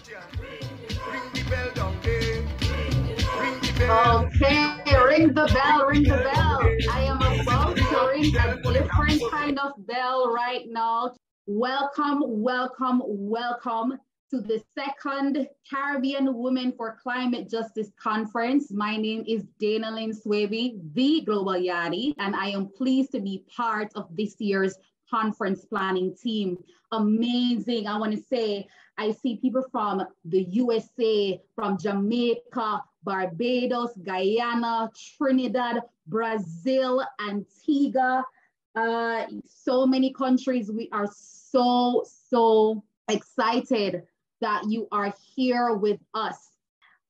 Okay, ring the bell, ring the bell. I am about to ring a different kind of bell right now. Welcome, welcome, welcome to the second Caribbean Women for Climate Justice Conference. My name is Dana Lynn Swaby, the Global Yadi, and I am pleased to be part of this year's conference planning team. Amazing. I want to say, I see people from the USA, from Jamaica, Barbados, Guyana, Trinidad, Brazil, Antigua, so many countries. We are so excited that you are here with us.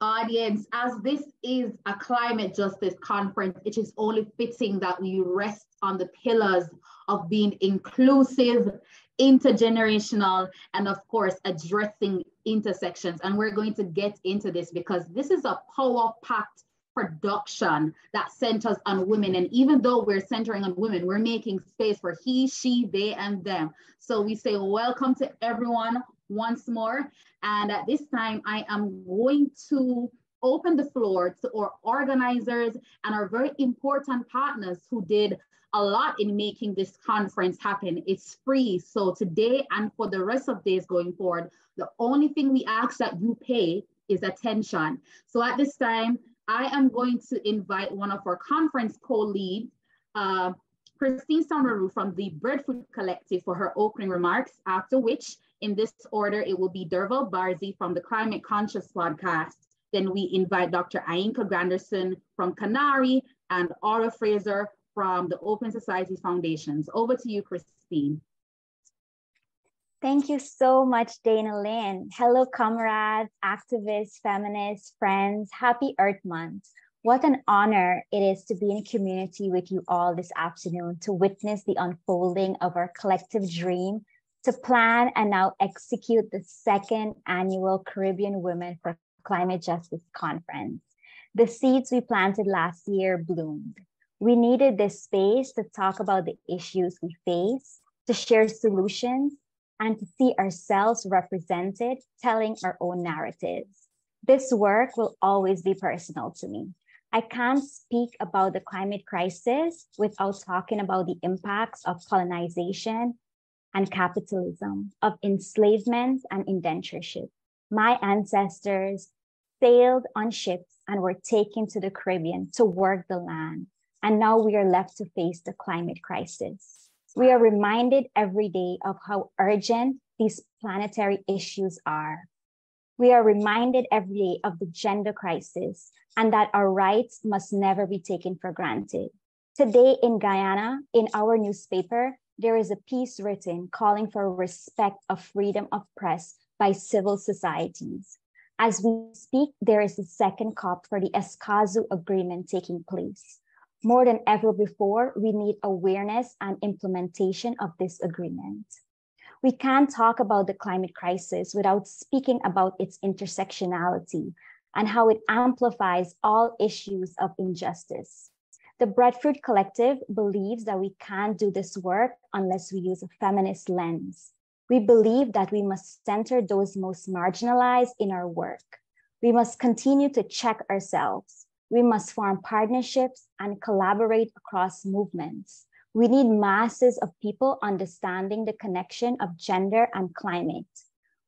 Audience, as this is a climate justice conference, it is only fitting that we rest on the pillars of being inclusive, intergenerational, and of course, addressing intersections. And we're going to get into this because this is a power-packed production that centers on women. And even though we're centering on women, we're making space for he, she, they, and them. So we say welcome to everyone once more. And at this time, I am going to open the floor to our organizers and our very important partners who did a lot in making this conference happen. It's free. So today and for the rest of days going forward, the only thing we ask that you pay is attention. So at this time, I am going to invite one of our conference co-leads, Christine Samaru from the Breadfruit Collective, for her opening remarks, after which, in this order, it will be Derval Barzi from the Climate Conscious podcast. Then we invite Dr. Ainka Granderson from Canary and Aura Fraser from the Open Societies Foundations. Over to you, Christine. Thank you so much, Dana Lynn. Hello, comrades, activists, feminists, friends. Happy Earth Month. What an honor it is to be in community with you all this afternoon, to witness the unfolding of our collective dream, to plan and now execute the second annual Caribbean Women for Climate Justice Conference. The seeds we planted last year bloomed. We needed this space to talk about the issues we face, to share solutions, and to see ourselves represented, telling our own narratives. This work will always be personal to me. I can't speak about the climate crisis without talking about the impacts of colonization and capitalism, of enslavement and indentureship. My ancestors sailed on ships and were taken to the Caribbean to work the land. And now we are left to face the climate crisis. We are reminded every day of how urgent these planetary issues are. We are reminded every day of the gender crisis and that our rights must never be taken for granted. Today in Guyana, in our newspaper, there is a piece written calling for respect of freedom of press by civil societies. As we speak, there is the second COP for the Escazú Agreement taking place. More than ever before, we need awareness and implementation of this agreement. We can't talk about the climate crisis without speaking about its intersectionality and how it amplifies all issues of injustice. The Breadfruit Collective believes that we can't do this work unless we use a feminist lens. We believe that we must center those most marginalized in our work. We must continue to check ourselves. We must form partnerships and collaborate across movements. We need masses of people understanding the connection of gender and climate.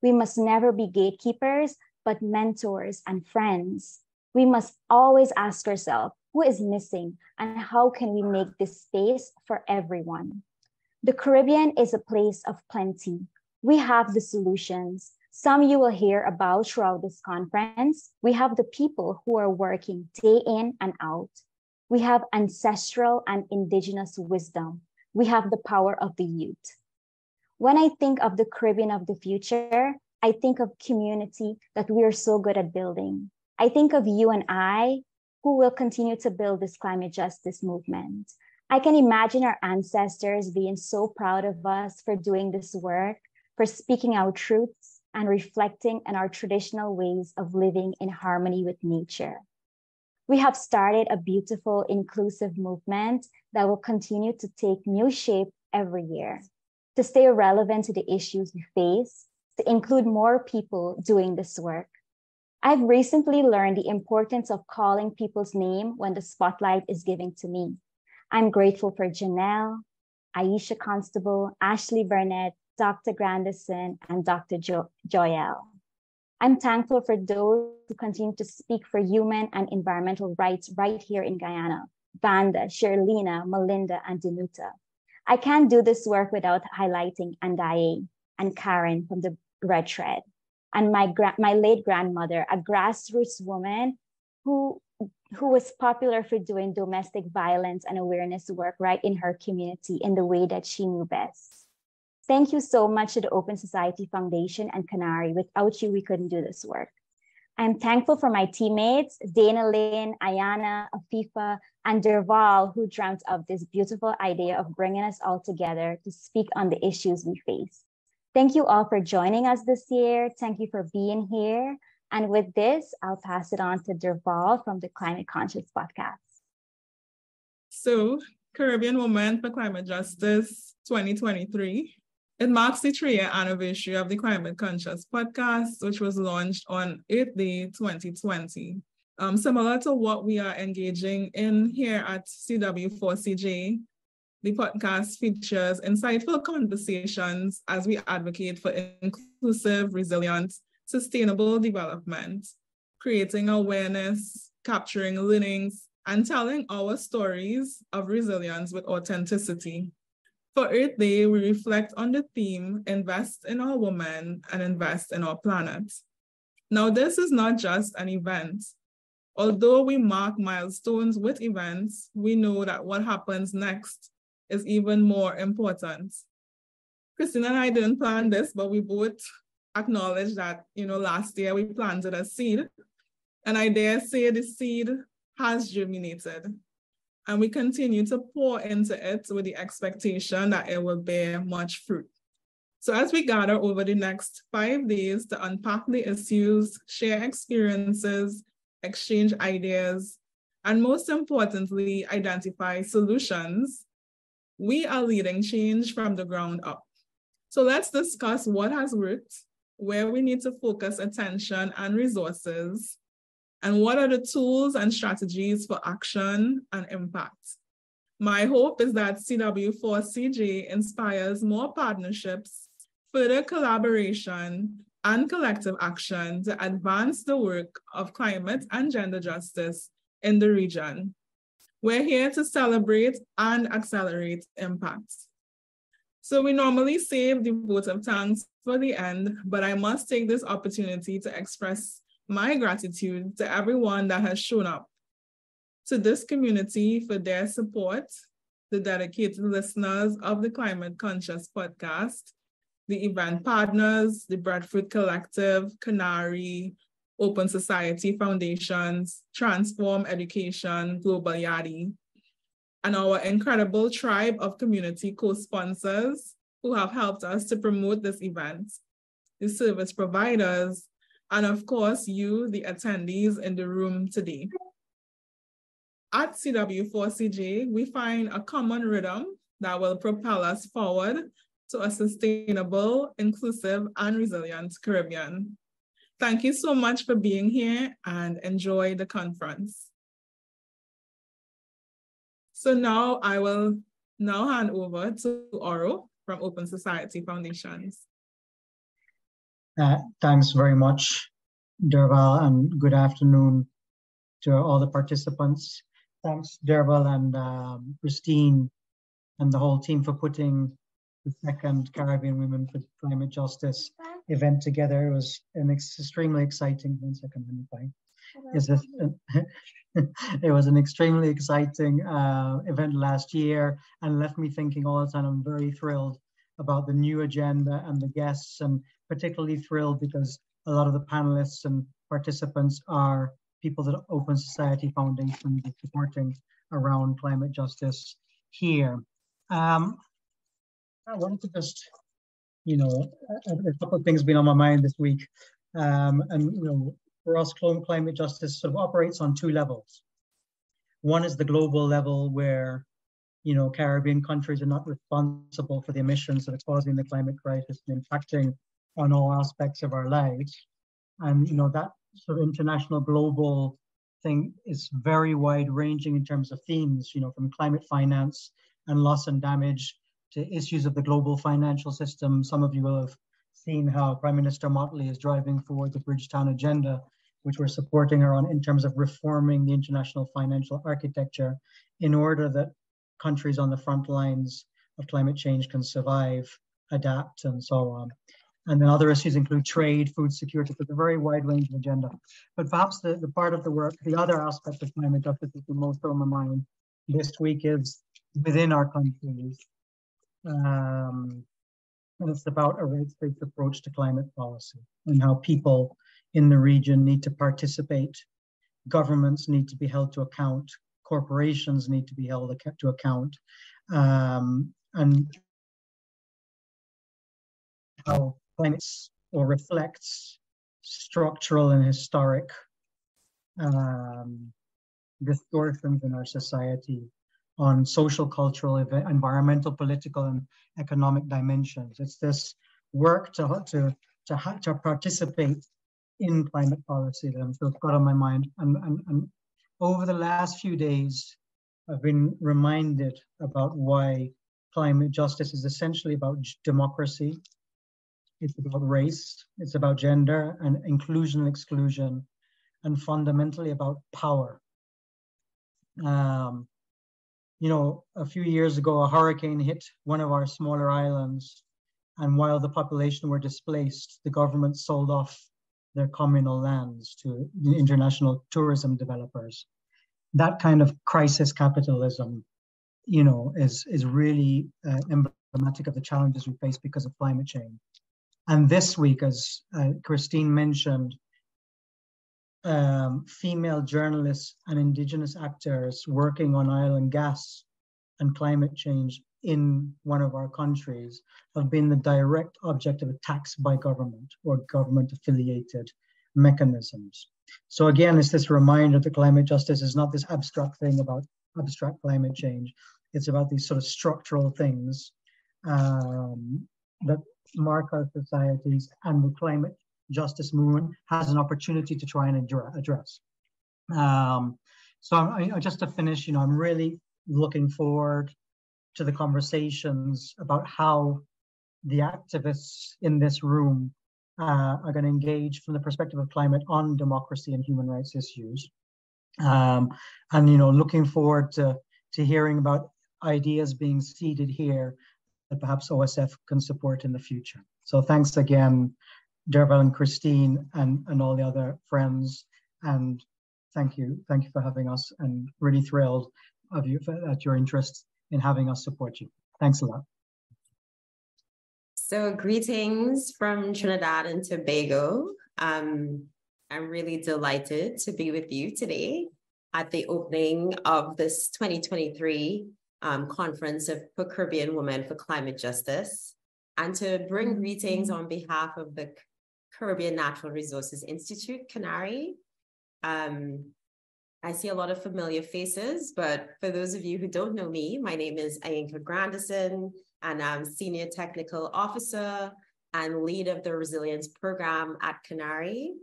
We must never be gatekeepers, but mentors and friends. We must always ask ourselves, who is missing and how can we make this space for everyone? The Caribbean is a place of plenty. We have the solutions. Some you will hear about throughout this conference. We have the people who are working day in and out. We have ancestral and indigenous wisdom. We have the power of the youth. When I think of the Caribbean of the future, I think of community that we are so good at building. I think of you and I, who will continue to build this climate justice movement. I can imagine our ancestors being so proud of us for doing this work, for speaking our truths, and reflecting on our traditional ways of living in harmony with nature. We have started a beautiful, inclusive movement that will continue to take new shape every year. To stay relevant to the issues we face, to include more people doing this work. I've recently learned the importance of calling people's name when the spotlight is given to me. I'm grateful for Janelle, Aisha Constable, Ashley Burnett, Dr. Grandison, and Dr. Joyelle. I'm thankful for those who continue to speak for human and environmental rights right here in Guyana: Vanda, Sherlina, Melinda, and Danuta. I can't do this work without highlighting Andaye and Karen from the Red Thread, and my late grandmother, a grassroots woman who was popular for doing domestic violence and awareness work right in her community in the way that she knew best. Thank you so much to the Open Society Foundation and Canary. Without you, we couldn't do this work. I'm thankful for my teammates, Dana Lynn, Ayana, Afifa, and Derval, who dreamt of this beautiful idea of bringing us all together to speak on the issues we face. Thank you all for joining us this year. Thank you for being here. And with this, I'll pass it on to Derval from the Climate Conscious Podcast. So, Caribbean Women for Climate Justice 2023. It marks the 3-year anniversary of the Climate Conscious Podcast, which was launched on 8th Day 2020. Similar to what we are engaging in here at CW4CJ, the podcast features insightful conversations as we advocate for inclusive, resilient, sustainable development, creating awareness, capturing learnings, and telling our stories of resilience with authenticity. For Earth Day, we reflect on the theme, invest in our women and invest in our planet. Now, this is not just an event. Although we mark milestones with events, we know that what happens next is even more important. Christina and I didn't plan this, but we both acknowledge that, last year we planted a seed, and I dare say the seed has germinated. And we continue to pour into it with the expectation that it will bear much fruit. So as we gather over the next 5 days to unpack the issues, share experiences, exchange ideas, and most importantly, identify solutions, we are leading change from the ground up. So let's discuss what has worked, where we need to focus attention and resources, and what are the tools and strategies for action and impact. My hope is that CW4CJ inspires more partnerships, further collaboration, and collective action to advance the work of climate and gender justice in the region. We're here to celebrate and accelerate impact. So we normally save the vote of thanks for the end, but I must take this opportunity to express my gratitude to everyone that has shown up, to this community for their support, the dedicated listeners of the Climate Conscious Podcast, the event partners, the Breadfruit Collective, Canary, Open Society Foundations, Transform Education, Global Yadi, and our incredible tribe of community co-sponsors who have helped us to promote this event, the service providers, and of course, you, the attendees in the room today. At CW4CJ, we find a common rhythm that will propel us forward to a sustainable, inclusive, and resilient Caribbean. Thank you so much for being here and enjoy the conference. So now I will hand over to Oro from Open Society Foundations. Thanks very much, Derval, and good afternoon to all the participants. Thanks, Derval and Christine and the whole team for putting the second Caribbean Women for Climate Justice event together. It was an extremely exciting, it was an extremely exciting event last year and left me thinking all the time. I'm very thrilled about the new agenda and the guests, and particularly thrilled because a lot of the panelists and participants are people that Open Society Foundation is supporting around climate justice here. I wanted to just, a couple of things been on my mind this week. For us, climate justice sort of operates on two levels. One is the global level where, Caribbean countries are not responsible for the emissions that are causing the climate crisis and impacting on all aspects of our lives. And, that sort of international global thing is very wide ranging in terms of themes, from climate finance and loss and damage to issues of the global financial system. Some of you will have seen how Prime Minister Motley is driving forward the Bridgetown agenda, which we're supporting her on in terms of reforming the international financial architecture in order that countries on the front lines of climate change can survive, adapt, and so on. And then other issues include trade, food security, so it's a very wide range of agenda. But perhaps the part of the work, the other aspect of climate justice is the most on my mind this week is within our countries. And it's about a rights-based approach to climate policy and how people in the region need to participate. Governments need to be held to account. Corporations need to be held to account. And how climate or reflects structural and historic distortions in our society on social, cultural, environmental, political, and economic dimensions. It's this work to participate in climate policy that I'm sort of got on my mind. And over the last few days, I've been reminded about why climate justice is essentially about democracy. It's about race, it's about gender and inclusion and exclusion, and fundamentally about power. A few years ago, a hurricane hit one of our smaller islands, and while the population were displaced, the government sold off their communal lands to international tourism developers. That kind of crisis capitalism, is really emblematic of the challenges we face because of climate change. And this week, as Christine mentioned, female journalists and Indigenous actors working on oil and gas and climate change in one of our countries have been the direct object of attacks by government or government-affiliated mechanisms. So again, it's this reminder that climate justice is not this abstract thing about abstract climate change. It's about these sort of structural things that mark our societies, and the climate justice movement has an opportunity to try and address. So just to finish, I'm really looking forward to the conversations about how the activists in this room are going to engage from the perspective of climate on democracy and human rights issues. And looking forward to hearing about ideas being seeded here that perhaps OSF can support in the future. So thanks again, Derval and Christine and all the other friends. And thank you for having us, and really thrilled at your interest in having us support you. Thanks a lot. So greetings from Trinidad and Tobago. I'm really delighted to be with you today at the opening of this 2023 Conference of Caribbean Women for Climate Justice, and to bring greetings on behalf of the Caribbean Natural Resources Institute, CANARI. I see a lot of familiar faces, but for those of you who don't know me, my name is Ayinka Grandison, and I'm Senior Technical Officer and lead of the Resilience Program at CANARI.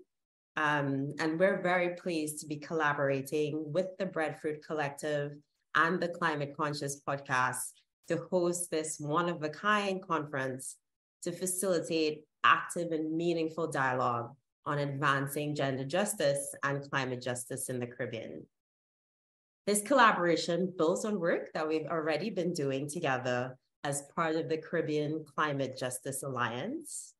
And we're very pleased to be collaborating with the Breadfruit Collective and the Climate Conscious podcast to host this one-of-a-kind conference to facilitate active and meaningful dialogue on advancing gender justice and climate justice in the Caribbean. This collaboration builds on work that we've already been doing together as part of the Caribbean Climate Justice Alliance.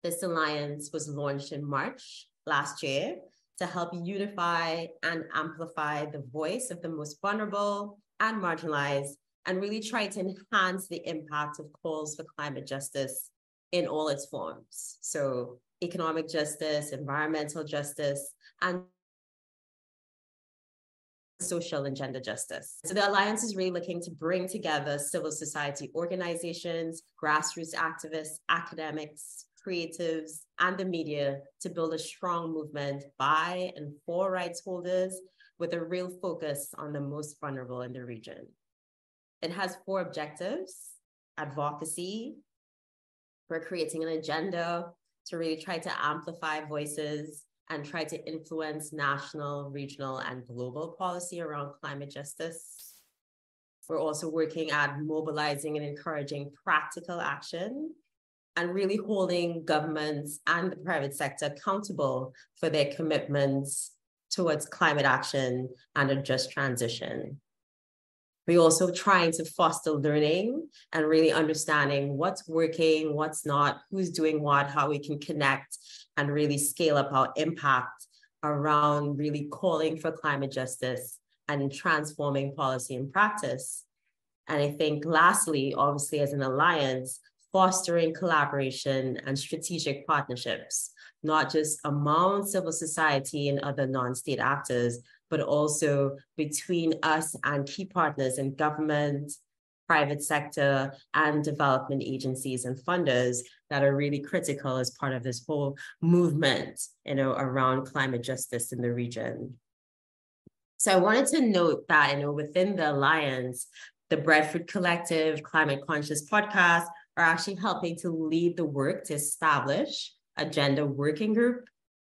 This alliance was launched in March last year to help unify and amplify the voice of the most vulnerable and marginalized, and really try to enhance the impact of calls for climate justice in all its forms. So economic justice, environmental justice, and social and gender justice. So the Alliance is really looking to bring together civil society organizations, grassroots activists, academics, creatives, and the media to build a strong movement by and for rights holders with a real focus on the most vulnerable in the region. It has 4 objectives: advocacy, We're creating an agenda to really try to amplify voices and try to influence national, regional, and global policy around climate justice. We're also working at mobilizing and encouraging practical action and really holding governments and the private sector accountable for their commitments towards climate action and a just transition. We're also trying to foster learning and really understanding what's working, what's not, who's doing what, how we can connect and really scale up our impact around really calling for climate justice and transforming policy and practice. And I think lastly, obviously as an alliance, fostering collaboration and strategic partnerships, not just among civil society and other non-state actors, but also between us and key partners in government, private sector, and development agencies and funders that are really critical as part of this whole movement, around climate justice in the region. So I wanted to note that, within the Alliance, the Breadfruit Collective Climate Conscious podcast are actually helping to lead the work to establish a gender working group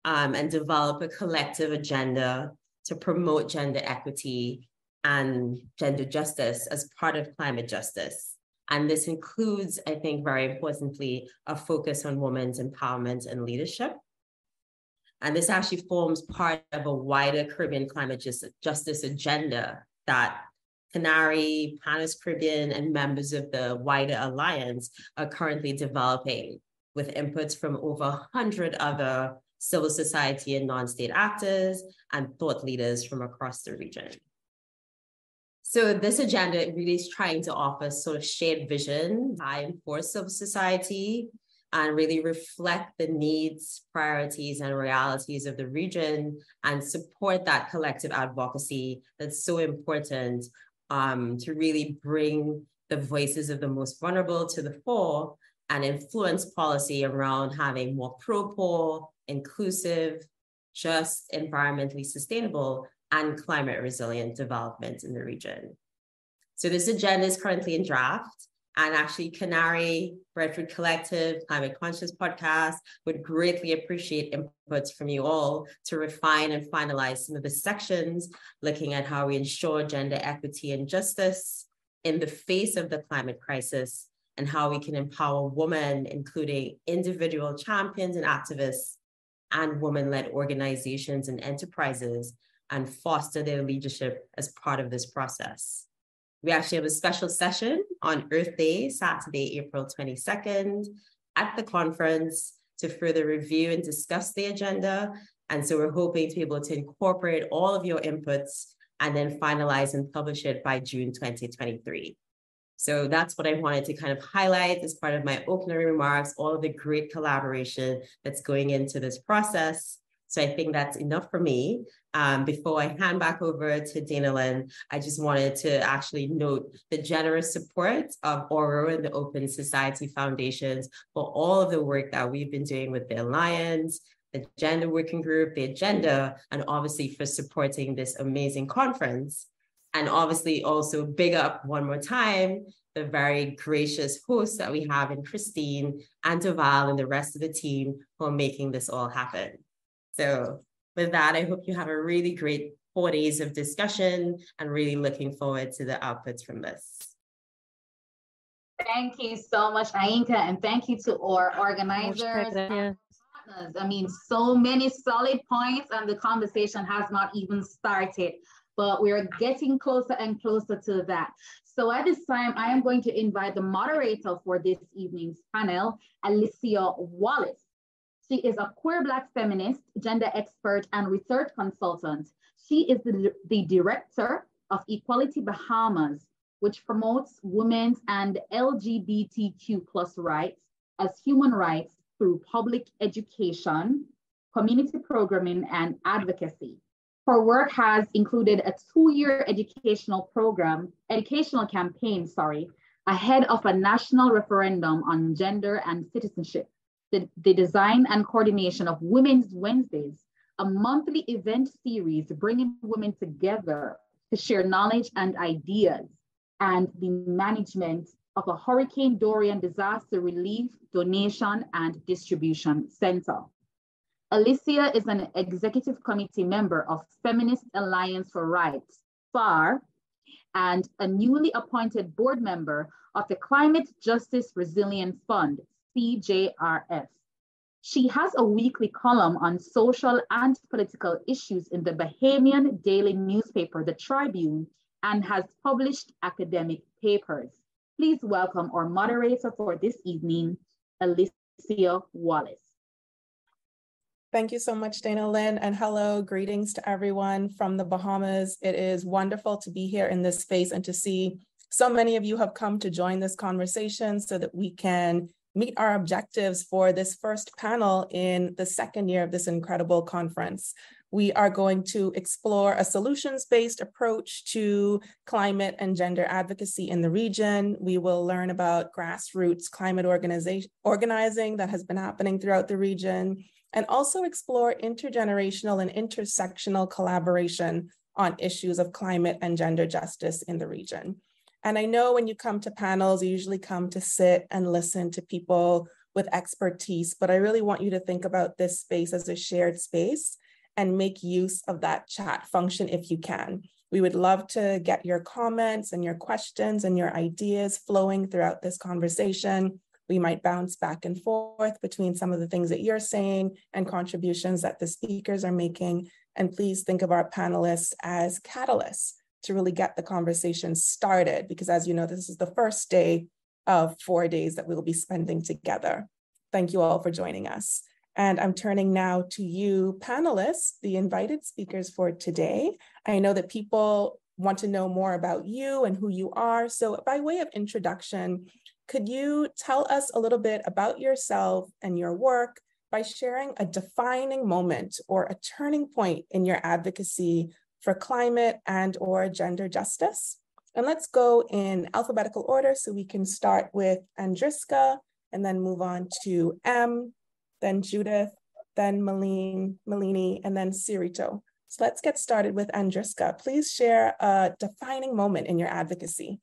and develop a collective agenda to promote gender equity and gender justice as part of climate justice. And this includes, I think, very importantly, a focus on women's empowerment and leadership. And this actually forms part of a wider Caribbean climate justice agenda that Canary, Panis-Caribbean, and members of the wider alliance are currently developing with inputs from over 100 other civil society and non-state actors and thought leaders from across the region. So this agenda really is trying to offer sort of shared vision for civil society and really reflect the needs, priorities, and realities of the region and support that collective advocacy that's so important to really bring the voices of the most vulnerable to the fore and influence policy around having more pro-poor, inclusive, just, environmentally sustainable, and climate resilient development in the region. So this agenda is currently in draft, and actually Canary, Breadfruit Collective, Climate Conscious podcast would greatly appreciate inputs from you all to refine and finalize some of the sections, looking at how we ensure gender equity and justice in the face of the climate crisis, and how we can empower women, including individual champions and activists, and women-led organizations and enterprises, and foster their leadership as part of this process. We actually have a special session on Earth Day, Saturday, April 22nd, at the conference to further review and discuss the agenda. And so we're hoping to be able to incorporate all of your inputs and then finalize and publish it by June 2023. So that's what I wanted to kind of highlight as part of my opening remarks, all of the great collaboration that's going into this process. So I think that's enough for me. Before I hand back over to Dana Lynn, I just wanted to actually note the generous support of Oro and the Open Society Foundations for all of the work that we've been doing with the Alliance, the Gender Working Group, the agenda, and obviously for supporting this amazing conference. And obviously also big up one more time the very gracious hosts that we have in Christine and Deval and the rest of the team who are making this all happen. So with that, I hope you have a really great 4 days of discussion and really looking forward to the outputs from this. Thank you so much, Ainka, and thank you to our organizers and partners. I mean, so many solid points and the conversation has not even started, but we're getting closer and closer to that. So at this time, I am going to invite the moderator for this evening's panel, Alicia Wallace. She is a queer Black feminist, gender expert, and research consultant. She is the director of Equality Bahamas, which promotes women's and LGBTQ+ rights as human rights through public education, community programming, and advocacy. Her work has included a 2-year educational campaign, ahead of a national referendum on gender and citizenship. The design and coordination of Women's Wednesdays, a monthly event series bringing women together to share knowledge and ideas, and the management of a Hurricane Dorian Disaster Relief, Donation, and Distribution Center. Alicia is an executive committee member of Feminist Alliance for Rights, FAR, and a newly appointed board member of the Climate Justice Resilience Fund, CJRF. She has a weekly column on social and political issues in the Bahamian daily newspaper, The Tribune, and has published academic papers. Please welcome our moderator for this evening, Alicia Wallace. Thank you so much, Dana Lynn, and hello, greetings to everyone from the Bahamas. It is wonderful to be here in this space and to see so many of you have come to join this conversation so that we can meet our objectives for this first panel in the second year of this incredible conference. We are going to explore a solutions-based approach to climate and gender advocacy in the region. We will learn about grassroots climate organizing that has been happening throughout the region, and also explore intergenerational and intersectional collaboration on issues of climate and gender justice in the region. And I know when you come to panels, you usually come to sit and listen to people with expertise, but I really want you to think about this space as a shared space and make use of that chat function if you can. We would love to get your comments and your questions and your ideas flowing throughout this conversation. We might bounce back and forth between some of the things that you're saying and contributions that the speakers are making. And please think of our panelists as catalysts to really get the conversation started, because as you know, this is the first day of 4 days that we'll be spending together. Thank you all for joining us. And I'm turning now to you panelists, the invited speakers for today. I know that people want to know more about you and who you are. So by way of introduction, could you tell us a little bit about yourself and your work by sharing a defining moment or a turning point in your advocacy for climate and or gender justice? And let's go in alphabetical order so we can start with Andriska and then move on to M, then Judith, then Malini, and then Sirito. So let's get started with Andriska. Please share a defining moment in your advocacy.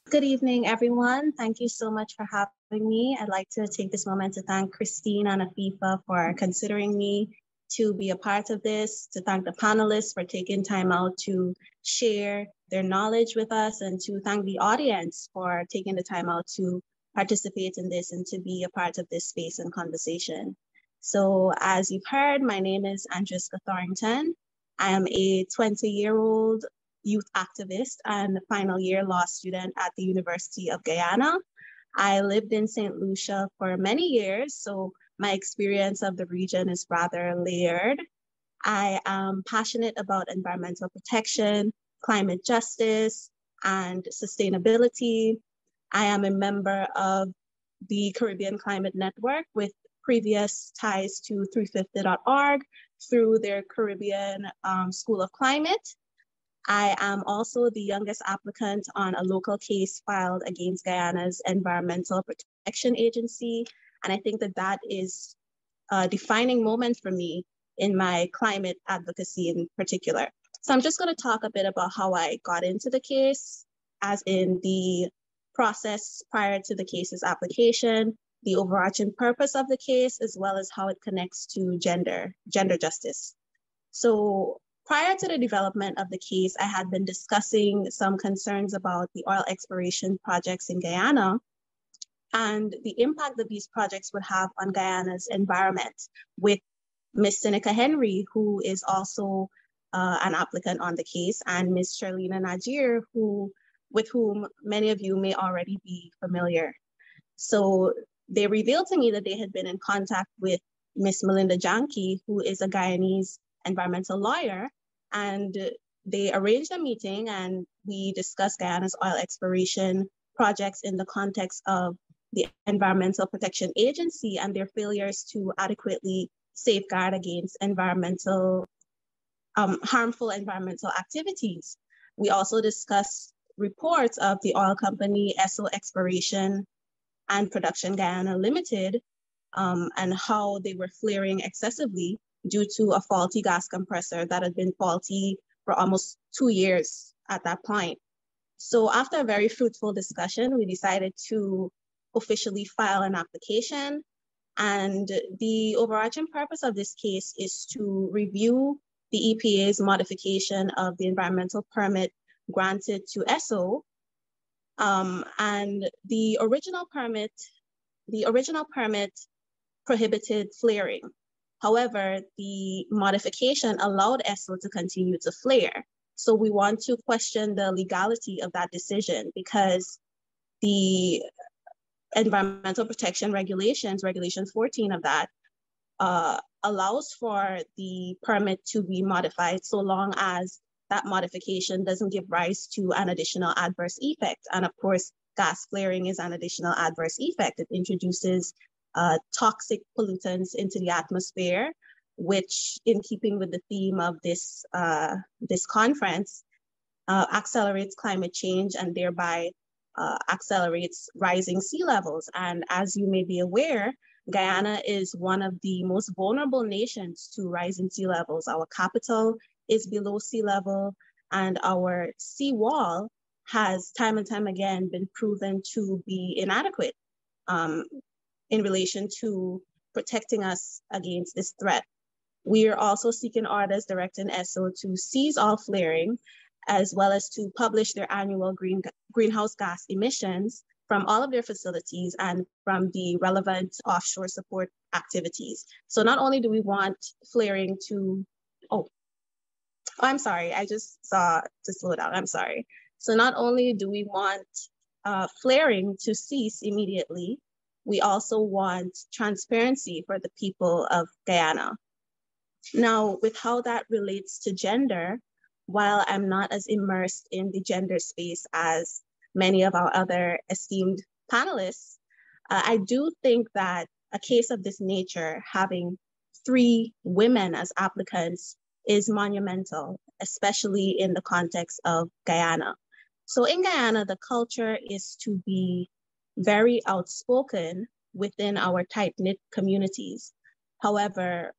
Good evening, everyone. Thank you so much for having me. I'd like to take this moment to thank Christine and Afifa for considering me to be a part of this, to thank the panelists for taking time out to share their knowledge with us, and to thank the audience for taking the time out to participate in this and to be a part of this space and conversation. So as you've heard, my name is Andriska Thorrington. I am a 20-year-old youth activist and final year law student at the University of Guyana. I lived in St. Lucia for many years, so my experience of the region is rather layered. I am passionate about environmental protection, climate justice, and sustainability. I am a member of the Caribbean Climate Network with previous ties to 350.org through their Caribbean School of Climate. I am also the youngest applicant on a local case filed against Guyana's Environmental Protection Agency. And I think that that is a defining moment for me in my climate advocacy in particular. So I'm just going to talk a bit about how I got into the case, as in the process prior to the case's application, the overarching purpose of the case, as well as how it connects to gender justice. So prior to the development of the case, I had been discussing some concerns about the oil exploration projects in Guyana and the impact that these projects would have on Guyana's environment, with Ms. Seneca Henry, who is also an applicant on the case, and Ms. Charlena Najir, with whom many of you may already be familiar. So they revealed to me that they had been in contact with Ms. Melinda Janke, who is a Guyanese environmental lawyer, and they arranged a meeting and we discussed Guyana's oil exploration projects in the context of the Environmental Protection Agency and their failures to adequately safeguard against harmful environmental activities. We also discussed reports of the oil company Esso Exploration and Production Guyana Limited and how they were flaring excessively due to a faulty gas compressor that had been faulty for almost 2 years at that point. So after a very fruitful discussion, we decided to officially file an application. And the overarching purpose of this case is to review the EPA's modification of the environmental permit granted to ESO. And the original permit prohibited flaring. However, the modification allowed ESO to continue to flare. So we want to question the legality of that decision, because the environmental protection regulations, regulation 14 of that, allows for the permit to be modified so long as that modification doesn't give rise to an additional adverse effect. And of course, gas flaring is an additional adverse effect. It introduces toxic pollutants into the atmosphere, which, in keeping with the theme of this, this conference, accelerates climate change and thereby accelerates rising sea levels. And as you may be aware, Guyana is one of the most vulnerable nations to rising sea levels. Our capital is below sea level, and our seawall has time and time again been proven to be inadequate in relation to protecting us against this threat. We are also seeking orders directing ESO to cease all flaring, as well as to publish their annual greenhouse gas emissions from all of their facilities and from the relevant offshore support activities. So not only do we want flaring to, I'm sorry, I just saw to slow down, I'm sorry. So not only do we want flaring to cease immediately, we also want transparency for the people of Guyana. Now, with how that relates to gender, while I'm not as immersed in the gender space as many of our other esteemed panelists, I do think that a case of this nature, having 3 women as applicants, is monumental, especially in the context of Guyana. So in Guyana, the culture is to be very outspoken within our tight-knit communities. However,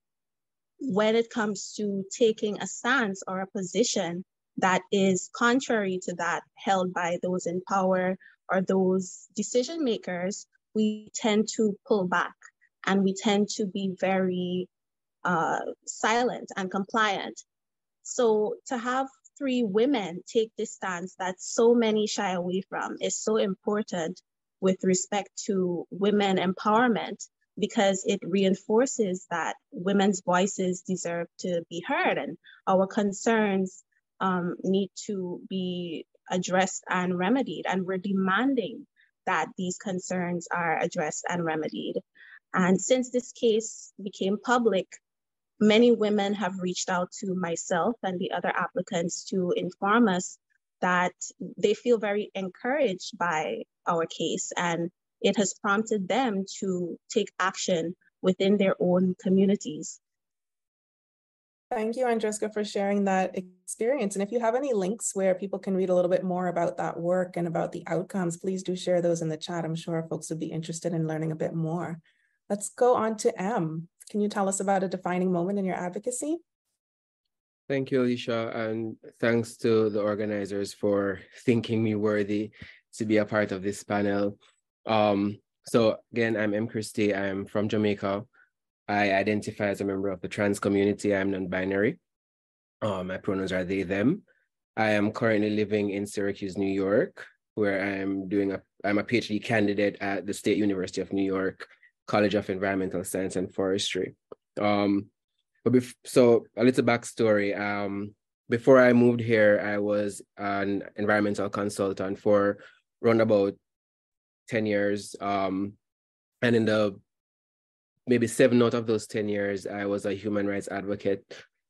when it comes to taking a stance or a position that is contrary to that held by those in power or those decision makers, we tend to pull back and we tend to be very silent and compliant. So to have 3 women take this stance that so many shy away from is so important with respect to women empowerment, because it reinforces that women's voices deserve to be heard and our concerns need to be addressed and remedied. And we're demanding that these concerns are addressed and remedied. And since this case became public, many women have reached out to myself and the other applicants to inform us that they feel very encouraged by our case, and it has prompted them to take action within their own communities. Thank you, Andreska, for sharing that experience. And if you have any links where people can read a little bit more about that work and about the outcomes, please do share those in the chat. I'm sure folks would be interested in learning a bit more. Let's go on to M. Can you tell us about a defining moment in your advocacy? Thank you, Alicia, and thanks to the organizers for thinking me worthy to be a part of this panel. So again, I'm M. Christie. I'm from Jamaica. I identify as a member of the trans community. I'm non-binary. My pronouns are they, them. I am currently living in Syracuse, New York, where I'm a PhD candidate at the State University of New York, College of Environmental Science and Forestry. So a little backstory. Before I moved here, I was an environmental consultant for around about 10 years. And in the maybe 7 out of those 10 years, I was a human rights advocate,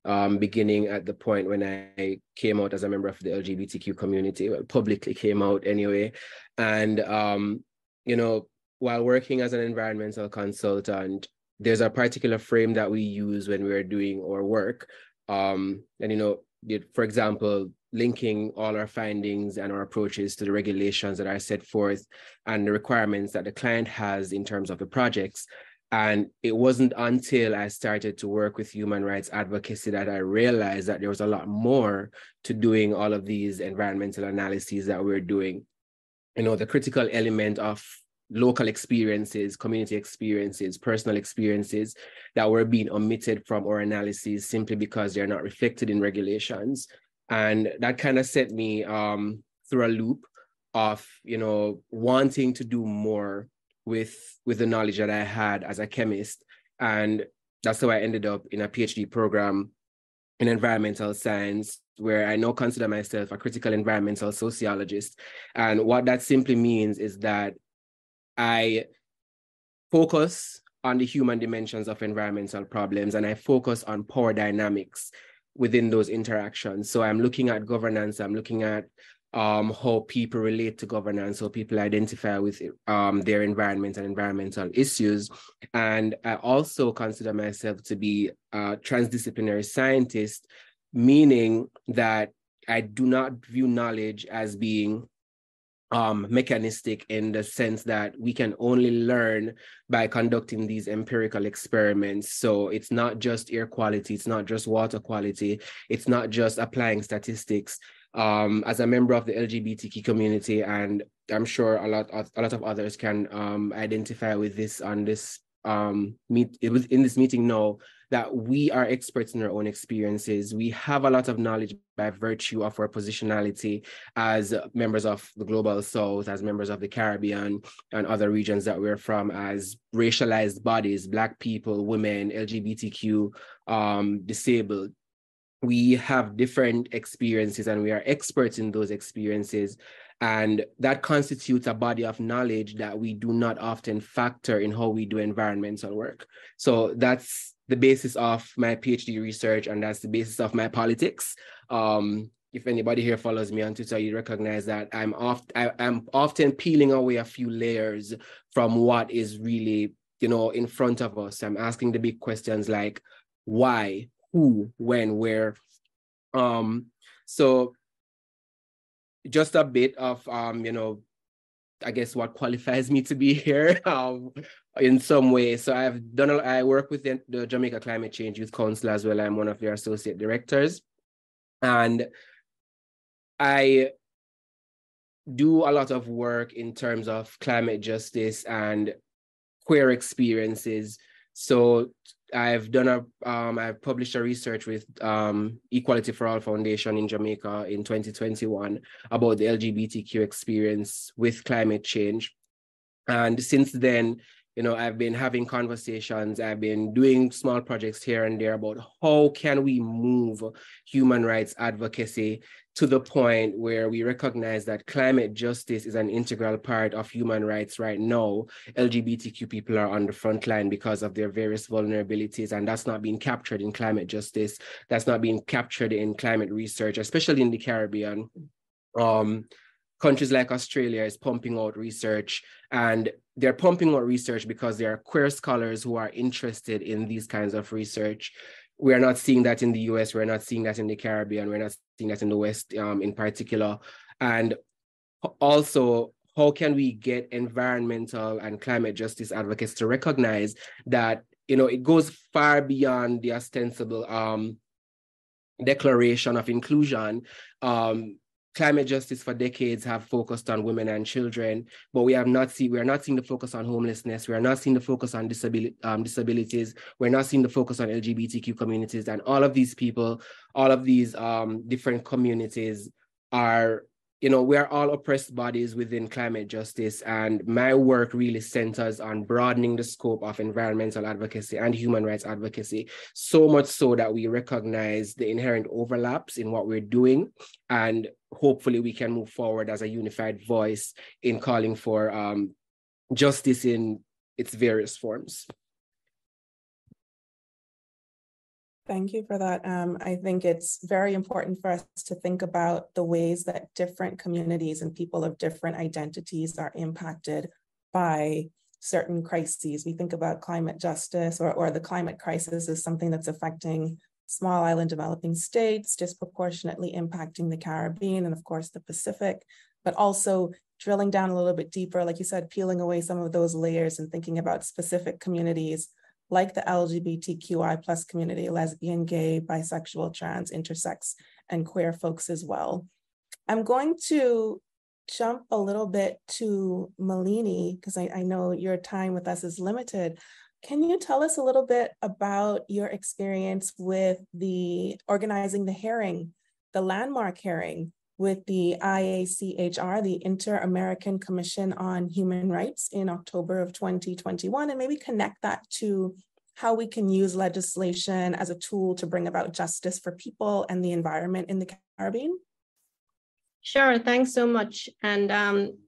beginning at the point when I came out as a member of the LGBTQ community, well, publicly came out anyway. And, while working as an environmental consultant, there's a particular frame that we use when we're doing our work. For example, linking all our findings and our approaches to the regulations that are set forth and the requirements that the client has in terms of the projects. And it wasn't until I started to work with human rights advocacy that I realized that there was a lot more to doing all of these environmental analyses that we're doing. You know, the critical element of local experiences, community experiences, personal experiences that were being omitted from our analyses simply because they're not reflected in regulations. And that kind of set me through a loop of, you know, wanting to do more with the knowledge that I had as a chemist. And that's how I ended up in a PhD program in environmental science, where I now consider myself a critical environmental sociologist. And what that simply means is that I focus on the human dimensions of environmental problems, and I focus on power dynamics within those interactions. So I'm looking at governance, I'm looking at how people relate to governance, how people identify with their environment and environmental issues. And I also consider myself to be a transdisciplinary scientist, meaning that I do not view knowledge as being mechanistic in the sense that we can only learn by conducting these empirical experiments. So it's not just air quality, it's not just water quality, it's not just applying statistics. As a member of the LGBTQ community, and I'm sure a lot of others can identify with this on this in this meeting know that we are experts in our own experiences. We have a lot of knowledge by virtue of our positionality as members of the Global South, as members of the Caribbean and other regions that we're from, as racialized bodies, Black people, women, LGBTQ, disabled. We have different experiences and we are experts in those experiences. And that constitutes a body of knowledge that we do not often factor in how we do environmental work. So that's the basis of my PhD research, and that's the basis of my politics. If anybody here follows me on Twitter, you recognize that I'm often peeling away a few layers from what is really, you know, in front of us. I'm asking the big questions like why, who, when, where. So just a bit of, you know, I guess what qualifies me to be here in some way. So I work with the Jamaica Climate Change Youth Council as well. I'm one of their associate directors. And I do a lot of work in terms of climate justice and queer experiences. So I've published a research with Equality for All Foundation in Jamaica in 2021 about the LGBTQ experience with climate change. And since then, you know, I've been having conversations, I've been doing small projects here and there about how can we move human rights advocacy to the point where we recognize that climate justice is an integral part of human rights right now. LGBTQ people are on the front line because of their various vulnerabilities, and that's not being captured in climate justice. That's not being captured in climate research, especially in the Caribbean. Countries like Australia is pumping out research, and they're pumping out research because there are queer scholars who are interested in these kinds of research. We are not seeing that in the US, we're not seeing that in the Caribbean, we're not seeing that in the West in particular. And also, how can we get environmental and climate justice advocates to recognize that, you know, it goes far beyond the ostensible declaration of inclusion. Climate justice for decades have focused on women and children, but we are not seeing the focus on homelessness. We are not seeing the focus on disabilities. We're not seeing the focus on LGBTQ communities, and all of these people, all of these different communities are, you know, we are all oppressed bodies within climate justice. And my work really centers on broadening the scope of environmental advocacy and human rights advocacy, so much so that we recognize the inherent overlaps in what we're doing. And hopefully we can move forward as a unified voice in calling for justice in its various forms. Thank you for that. I think it's very important for us to think about the ways that different communities and people of different identities are impacted by certain crises. We think about climate justice or the climate crisis as something that's affecting small island developing states, disproportionately impacting the Caribbean and of course the Pacific. but also drilling down a little bit deeper, like you said, peeling away some of those layers and thinking about specific communities like the LGBTQI plus community, lesbian, gay, bisexual, trans, intersex, and queer folks as well. I'm going to jump a little bit to Malini, because I know your time with us is limited. Can you tell us a little bit about your experience with organizing the hearing, the landmark hearing with the IACHR, the Inter-American Commission on Human Rights in October of 2021, and maybe connect that to how we can use legislation as a tool to bring about justice for people and the environment in the Caribbean? Sure, thanks so much. And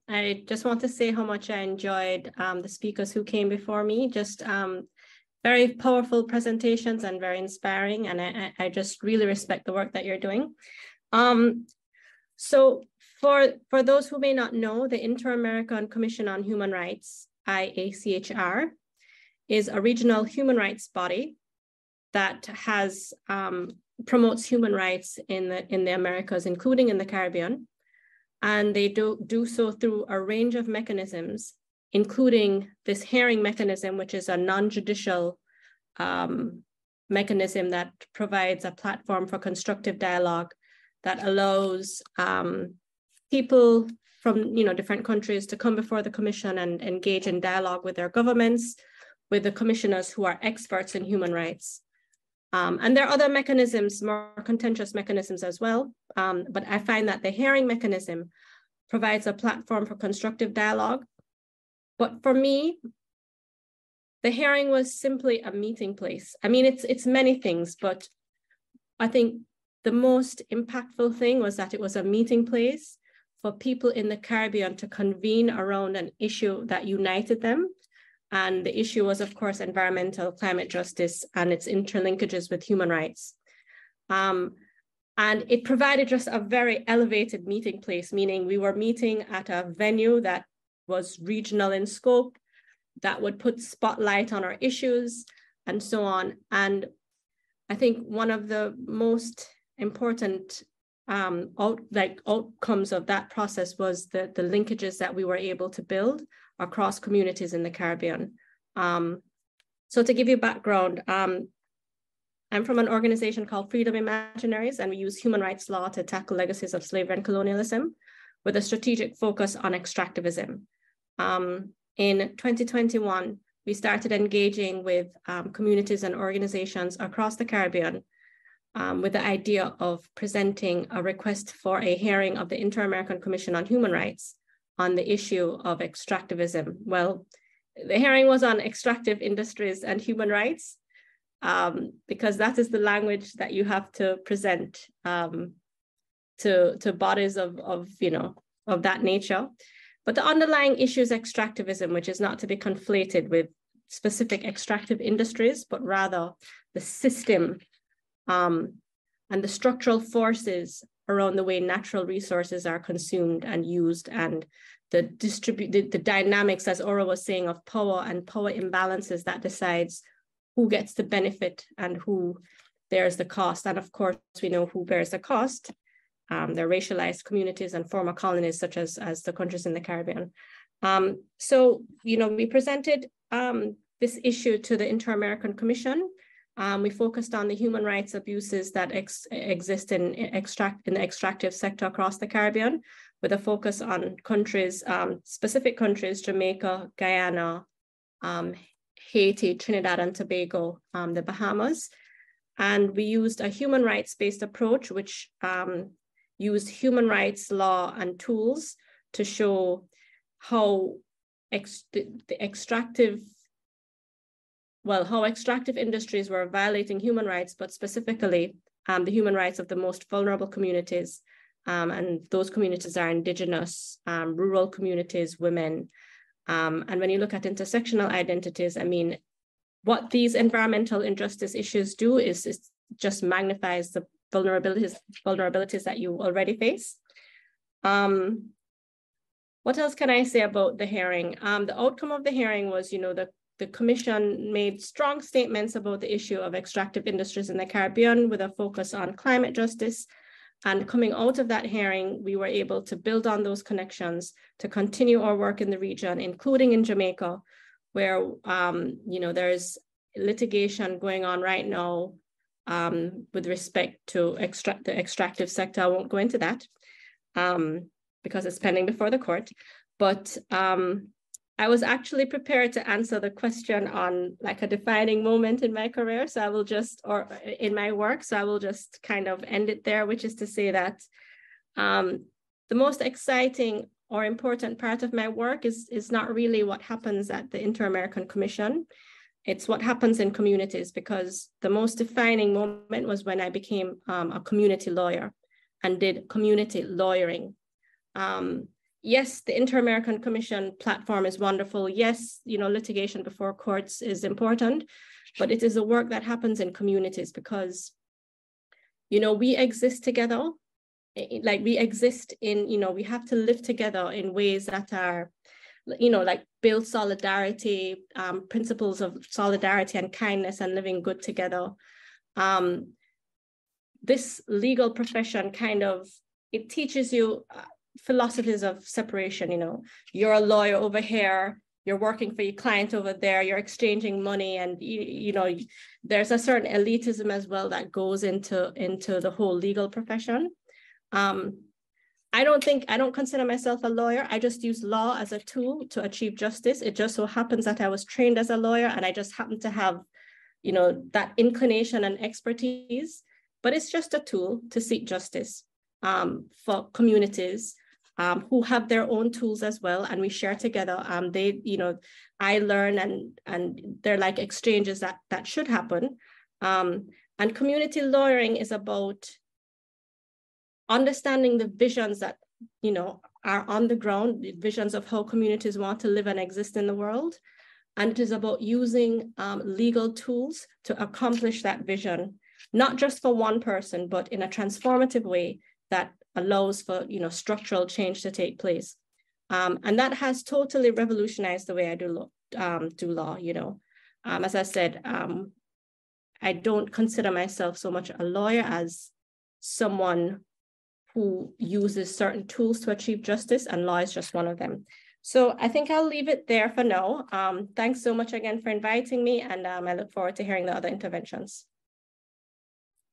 I just want to say how much I enjoyed the speakers who came before me, just very powerful presentations and very inspiring. And I just really respect the work that you're doing. So for those who may not know, the Inter-American Commission on Human Rights, IACHR, is a regional human rights body that has promotes human rights in the Americas, including in the Caribbean. And they do so through a range of mechanisms, including this hearing mechanism, which is a non-judicial mechanism that provides a platform for constructive dialogue that allows people from different countries to come before the commission and engage in dialogue with their governments, with the commissioners who are experts in human rights. And there are other mechanisms, more contentious mechanisms as well, but I find that the hearing mechanism provides a platform for constructive dialogue. But for me, the hearing was simply a meeting place. I mean, it's many things, but I think the most impactful thing was that it was a meeting place for people in the Caribbean to convene around an issue that united them. And the issue was, of course, environmental climate justice and its interlinkages with human rights. And it provided just a very elevated meeting place, meaning we were meeting at a venue that was regional in scope, that would put spotlight on our issues and so on. And I think one of the most important outcomes of that process was the linkages that we were able to build across communities in the Caribbean. So to give you background, I'm from an organization called Freedom Imaginaries, and we use human rights law to tackle legacies of slavery and colonialism with a strategic focus on extractivism. In 2021, we started engaging with communities and organizations across the Caribbean with the idea of presenting a request for a hearing of the Inter-American Commission on Human Rights on the issue of extractivism. Well, the hearing was on extractive industries and human rights, because that is the language that you have to present to bodies of that nature. But the underlying issue is extractivism, which is not to be conflated with specific extractive industries, but rather the system and the structural forces around the way natural resources are consumed and used, and the dynamics, as Aura was saying, of power and power imbalances that decides who gets the benefit and who bears the cost. And of course, we know who bears the cost. They're racialized communities and former colonies, such as the countries in the Caribbean. So, we presented this issue to the Inter-American Commission. We focused on the human rights abuses that exist in the extractive sector across the Caribbean, with a focus on countries, specific countries, Jamaica, Guyana, Haiti, Trinidad and Tobago, the Bahamas. And we used a human rights-based approach, which used human rights law and tools to show how extractive industries were violating human rights, but specifically the human rights of the most vulnerable communities. And those communities are indigenous, rural communities, women. And when you look at intersectional identities, I mean, what these environmental injustice issues do is just magnifies the vulnerabilities that you already face. What else can I say about the hearing? The outcome of the hearing was, the commission made strong statements about the issue of extractive industries in the Caribbean with a focus on climate justice And coming out of that hearing, we were able to build on those connections to continue our work in the region, including in Jamaica, where there's litigation going on right now with respect to the extractive sector. I won't go into that because it's pending before the court. But I was actually prepared to answer the question on like a defining moment in my career. So I will or in my work. So I will just kind of end it there, which is to say that the most exciting or important part of my work is not really what happens at the Inter-American Commission. It's what happens in communities, because the most defining moment was when I became a community lawyer and did community lawyering. Yes, the Inter-American Commission platform is wonderful. Yes, litigation before courts is important, but it is a work that happens in communities because, we exist together. Like we exist in, we have to live together in ways that are, like build solidarity, principles of solidarity and kindness and living good together. This legal profession it teaches you philosophies of separation. You're a lawyer over here, you're working for your client over there, you're exchanging money, and there's a certain elitism as well that goes into the whole legal profession. I don't consider myself a lawyer. I just use law as a tool to achieve justice. It just so happens that I was trained as a lawyer and I just happen to have, that inclination and expertise, but it's just a tool to seek justice for communities who have their own tools as well, and we share together. I learn and they're like exchanges that should happen. And community lawyering is about understanding the visions that, are on the ground, the visions of how communities want to live and exist in the world. And it is about using legal tools to accomplish that vision, not just for one person, but in a transformative way that allows for, structural change to take place. And that has totally revolutionized the way I do law. As I said, I don't consider myself so much a lawyer as someone who uses certain tools to achieve justice, and law is just one of them. So I think I'll leave it there for now. Thanks so much again for inviting me, and I look forward to hearing the other interventions.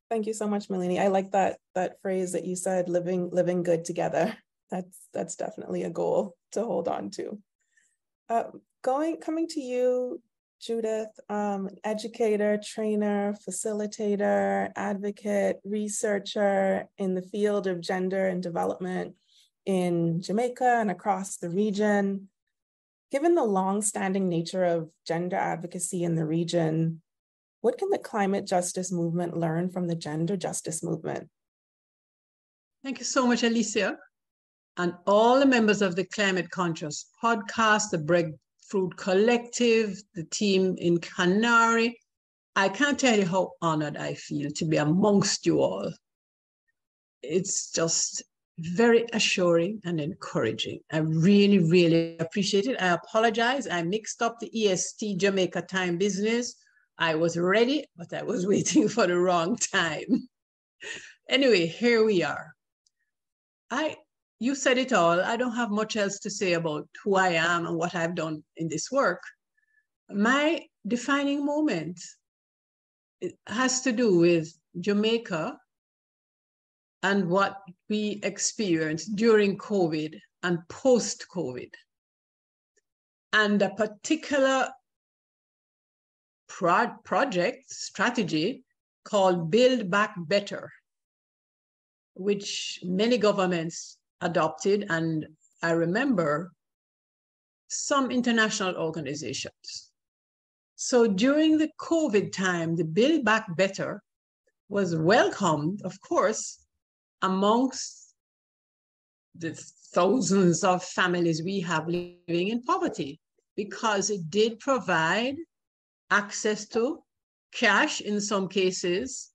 Thank you so much, Malini. I like that phrase that you said, living good together. That's definitely a goal to hold on to. Coming to you, Judith, educator, trainer, facilitator, advocate, researcher in the field of gender and development in Jamaica and across the region. Given the long-standing nature of gender advocacy in the region, what can the climate justice movement learn from the gender justice movement? Thank you so much, Alicia. And all the members of the Climate Conscious podcast, the Breadfruit Collective, the team in Canary. I can't tell you how honored I feel to be amongst you all. It's just very assuring and encouraging. I really, really appreciate it. I apologize. I mixed up the EST Jamaica time business. I was ready, but I was waiting for the wrong time. Anyway, here we are. You said it all. I don't have much else to say about who I am and what I've done in this work. My defining moment has to do with Jamaica and what we experienced during COVID and post-COVID. And a particular project strategy called Build Back Better, which many governments adopted, and I remember some international organizations. So during the COVID time, the Build Back Better was welcomed, of course, amongst the thousands of families we have living in poverty, because it did provide access to cash in some cases,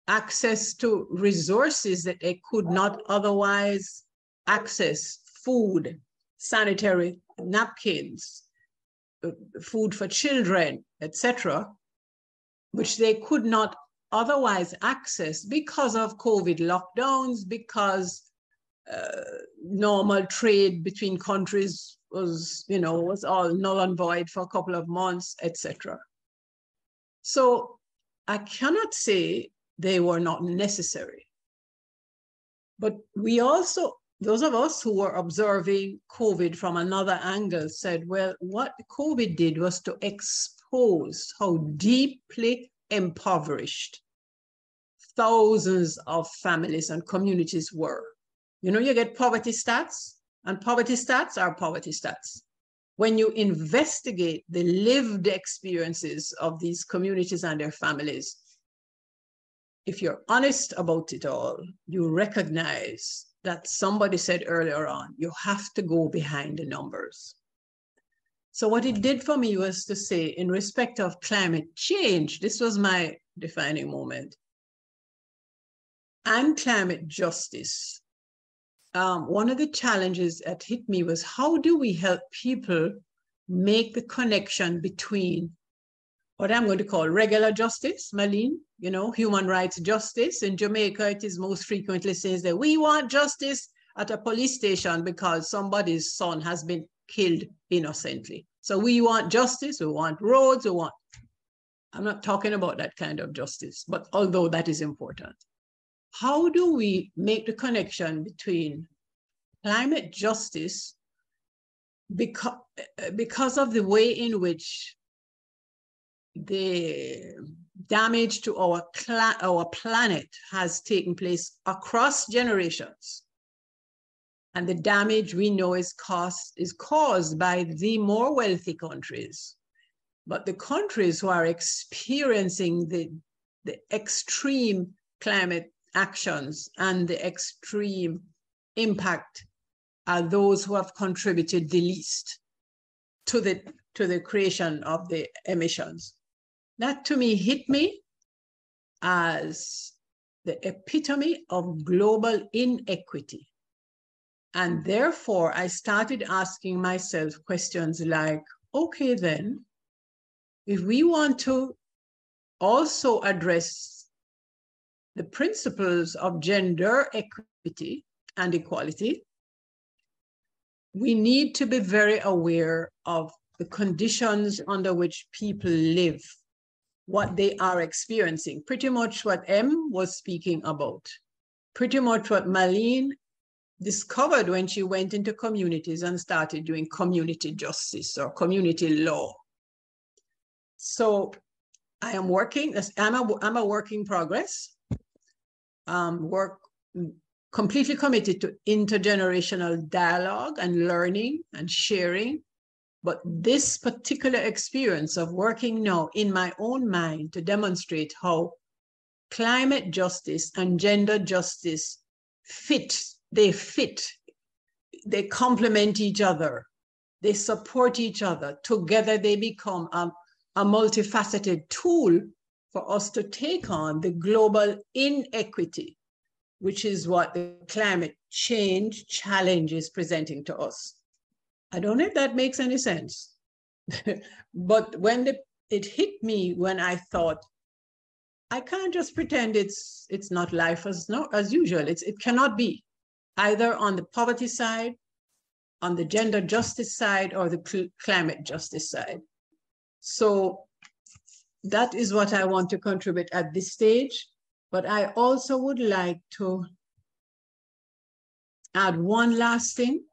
access to resources that they could not otherwise access, food, sanitary napkins, food for children, etc., which they could not otherwise accessed because of COVID lockdowns, because normal trade between countries was all null and void for a couple of months, etc. So I cannot say they were not necessary. But we also, those of us who were observing COVID from another angle said, well, what COVID did was to expose how deeply impoverished thousands of families and communities were. You get poverty stats, and poverty stats are poverty stats. When you investigate the lived experiences of these communities and their families, if you're honest about it all, you recognize that somebody said earlier on, you have to go behind the numbers. So what it did for me was to say, in respect of climate change, this was my defining moment, and climate justice. One of the challenges that hit me was, how do we help people make the connection between what I'm going to call regular justice, Marlene, human rights justice. In Jamaica, it is most frequently says that we want justice at a police station because somebody's son has been killed innocently. So we want justice, we want roads, I'm not talking about that kind of justice, but although that is important. How do we make the connection between climate justice because of the way in which the damage to our planet has taken place across generations? And the damage we know is caused by the more wealthy countries. But the countries who are experiencing the extreme climate actions and the extreme impact are those who have contributed the least to the creation of the emissions. That to me hit me as the epitome of global inequity. And therefore, I started asking myself questions like, okay, then, if we want to also address the principles of gender equity and equality, we need to be very aware of the conditions under which people live, what they are experiencing, pretty much what Em was speaking about, pretty much what Marlene discovered when she went into communities and started doing community justice or community law. So I am working, I'm a work in progress, completely committed to intergenerational dialogue and learning and sharing. But this particular experience of working now in my own mind to demonstrate how climate justice and gender justice they complement each other, they support each other. Together they become a multifaceted tool for us to take on the global inequity, which is what the climate change challenge is presenting to us. I don't know if that makes any sense. But when it hit me when I thought, I can't just pretend it's not life as usual. It cannot be, either on the poverty side, on the gender justice side, or the climate justice side. So that is what I want to contribute at this stage. But I also would like to add one last thing.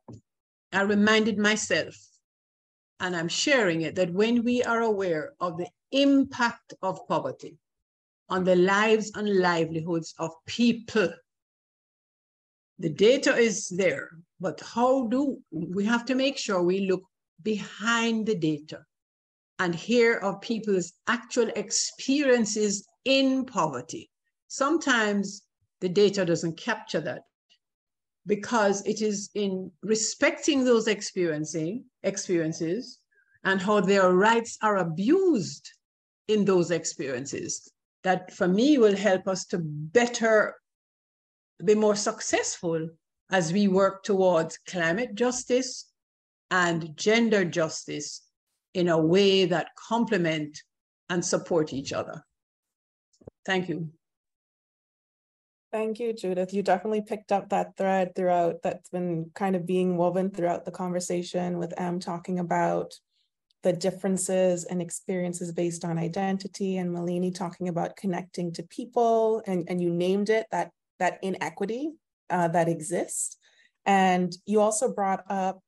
I reminded myself, and I'm sharing it, that when we are aware of the impact of poverty on the lives and livelihoods of people, the data is there, but we have to make sure we look behind the data and hear of people's actual experiences in poverty. Sometimes the data doesn't capture that, because it is in respecting those experiences and how their rights are abused in those experiences that, for me, will help us to be more successful as we work towards climate justice and gender justice in a way that complement and support each other. Thank you. Thank you, Judith. You definitely picked up that thread throughout that's been kind of being woven throughout the conversation, with Em talking about the differences and experiences based on identity, and Malini talking about connecting to people, and you named it, that inequity that exists. And you also brought up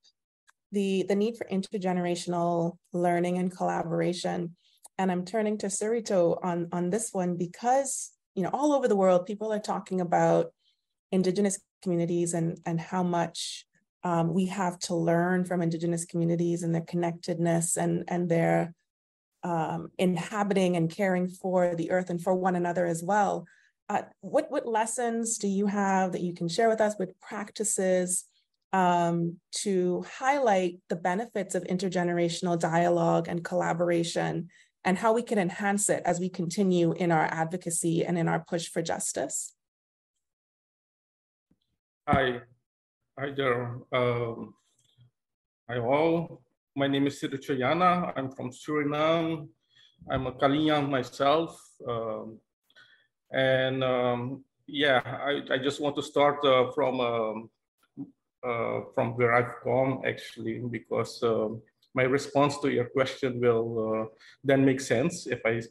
the need for intergenerational learning and collaboration. And I'm turning to Sarito on this one, because all over the world, people are talking about Indigenous communities and how much we have to learn from Indigenous communities and their connectedness and their inhabiting and caring for the earth and for one another as well. What lessons do you have that you can share with us, with practices to highlight the benefits of intergenerational dialogue and collaboration, and how we can enhance it as we continue in our advocacy and in our push for justice? Hi there. Hi all. My name is Siricho Yana. I'm from Suriname. I'm a Kalinyang myself. Yeah, I just want to start from where I've come, actually, because my response to your question will then make sense. If I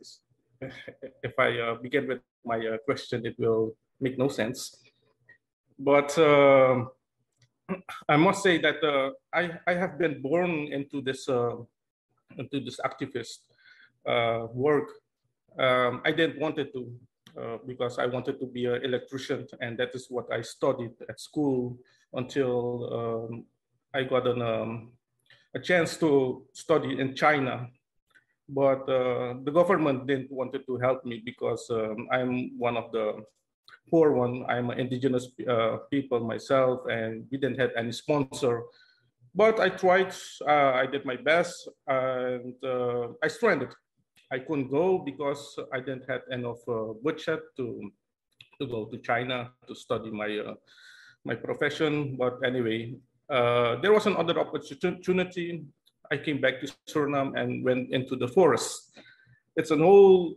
begin with my question, it will make no sense. But I must say that I have been born into this activist work. I didn't want it to, because I wanted to be an electrician, and that is what I studied at school until I got a chance to study in China. But the government didn't want to help me, because I'm one of the poor one. I'm an indigenous people myself, and we didn't have any sponsor. But I tried, I did my best, and I stranded. I couldn't go because I didn't have enough budget to go to China to study my profession. But anyway, there was another opportunity. I came back to Suriname and went into the forest. It's an whole,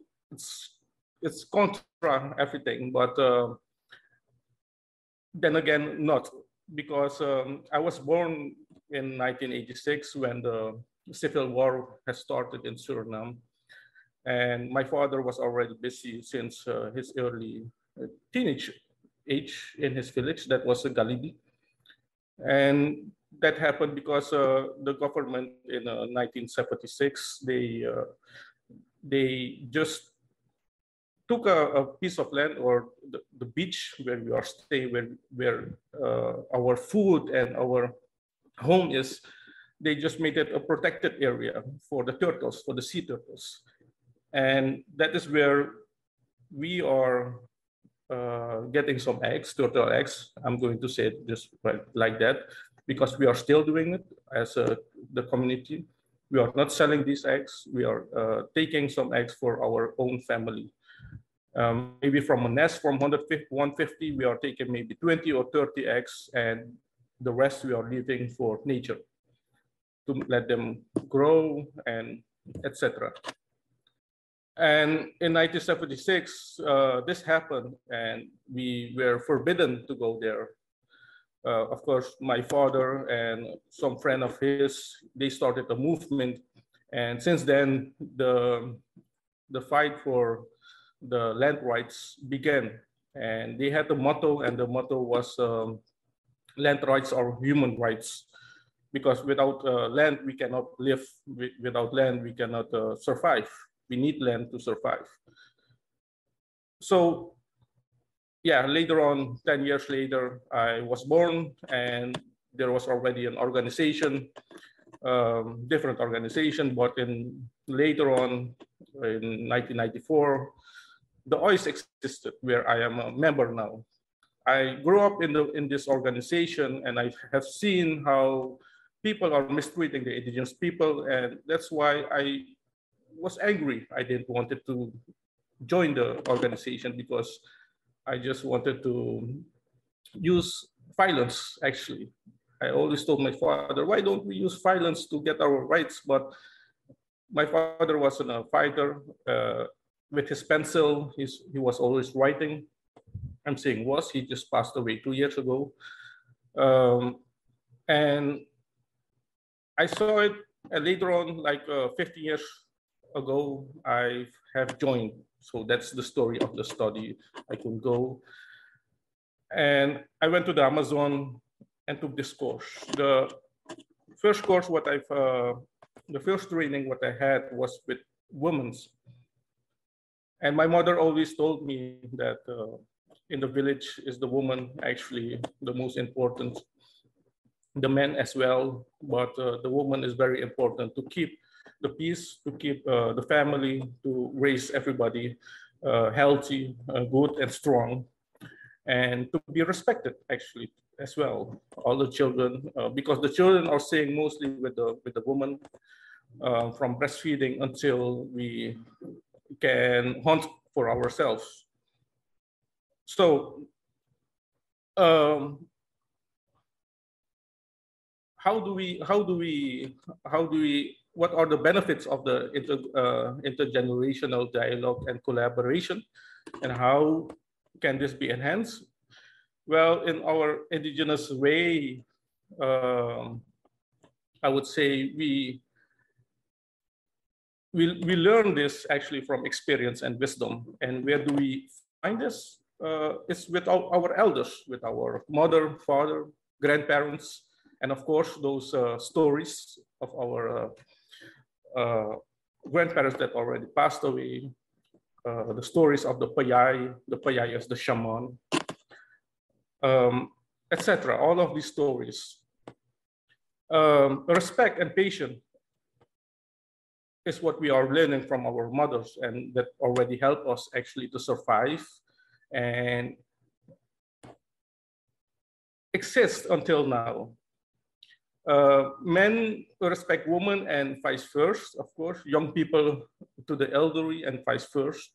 it's contra everything, but then again, not, because I was born in 1986 when the Civil War has started in Suriname. And my father was already busy since his early teenage age in his village. That was a Galibi. And that happened because the government in 1976, they just took a piece of land, or the beach where we are staying, where our food and our home is. They just made it a protected area for the turtles, for the sea turtles. And that is where we are getting some eggs, turtle eggs. I'm going to say it just like that, because we are still doing it as the community. We are not selling these eggs. We are taking some eggs for our own family. Maybe from a nest from 150, we are taking maybe 20 or 30 eggs, and the rest we are leaving for nature to let them grow and etc. And in 1976, this happened, and we were forbidden to go there. Of course, my father and some friend of his, they started a movement. And since then, the fight for the land rights began. And they had a motto, and the motto was land rights are human rights. Because without land, we cannot live. Without land, we cannot survive. We need land to survive. So yeah, later on, 10 years later, I was born, and there was already an organization, different organization, but later on, in 1994, the OIS existed, where I am a member now. I grew up in this organization, and I have seen how people are mistreating the indigenous people, and that's why I was angry. I didn't want to join the organization, because I just wanted to use violence, actually. I always told my father, why don't we use violence to get our rights? But my father wasn't a fighter. with his pencil. He was always writing. I'm saying was, he just passed away 2 years ago. And I saw it later on, like 50 years ago, I have joined. So that's the story of the study. I could go. And I went to the Amazon and took this course. The first course, the first training what I had was with women's. And my mother always told me that in the village is the woman actually the most important, the men as well, but the woman is very important to keep the peace, to keep the family, to raise everybody healthy, good and strong, and to be respected actually as well. All the children, because the children are staying mostly with the woman from breastfeeding until we can hunt for ourselves. So what are the benefits of the intergenerational dialogue and collaboration, and how can this be enhanced? Well, in our indigenous way, I would say we learn this actually from experience and wisdom. And where do we find this? It's with our elders, with our mother, father, grandparents, and of course those stories of our grandparents that already passed away, the stories of the payay as the shaman, etc. All of these stories. Respect and patience is what we are learning from our mothers, and that already help us actually to survive and exist until now. Men respect women and vice versa, of course, young people to the elderly and vice versa.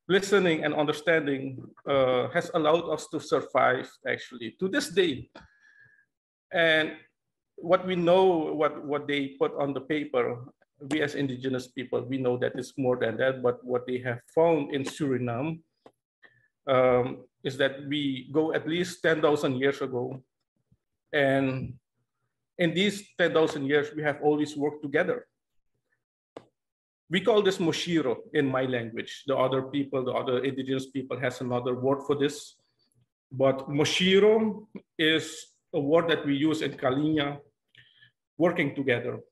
Listening and understanding has allowed us to survive actually to this day. And what we know, what they put on the paper, we as indigenous people, we know that it's more than that, but what they have found in Suriname is that we go at least 10,000 years ago. And in these 10,000 years, we have always worked together. We call this moshiro in my language. The other people, the other indigenous people has another word for this. But moshiro is a word that we use in Kalinya, working together.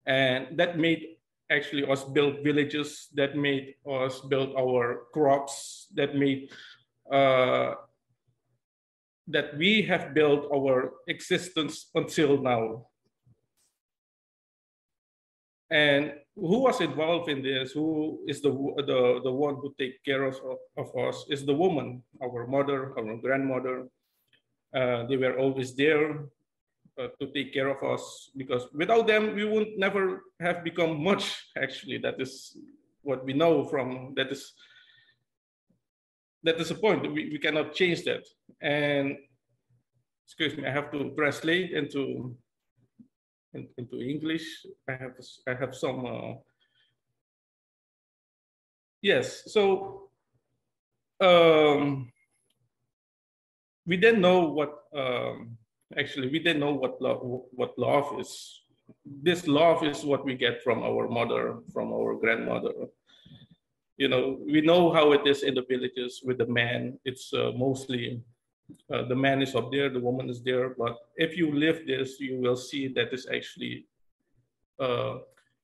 And that made actually us build villages, that made us build our crops, that made that we have built our existence until now. And who was involved in this, who is the one who take care of us, is the woman, our mother, our grandmother. They were always there to take care of us, because without them, we would never have become much, actually. That is what we know from, that is the point. We cannot change that. And excuse me, I have to translate into English. I have some, yes. So we didn't know what, actually, we didn't know what love is. This love is what we get from our mother, from our grandmother. You know, we know how it is in the villages with the man. It's mostly the man is up there, the woman is there. But if you live this, you will see that it's actually,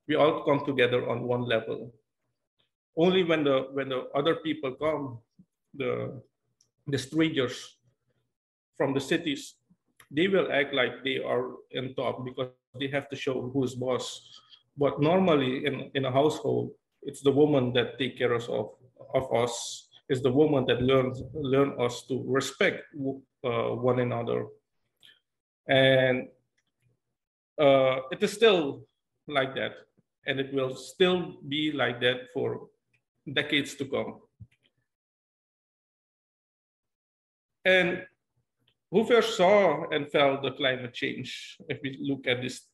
we all come together on one level. Only when the other people come, the strangers from the cities, they will act like they are in top because they have to show who's boss. But normally in a household, it's the woman that take care of us. It's the woman that learn us to respect one another. And it is still like that. And it will still be like that for decades to come. And who first saw and felt the climate change? If we look at this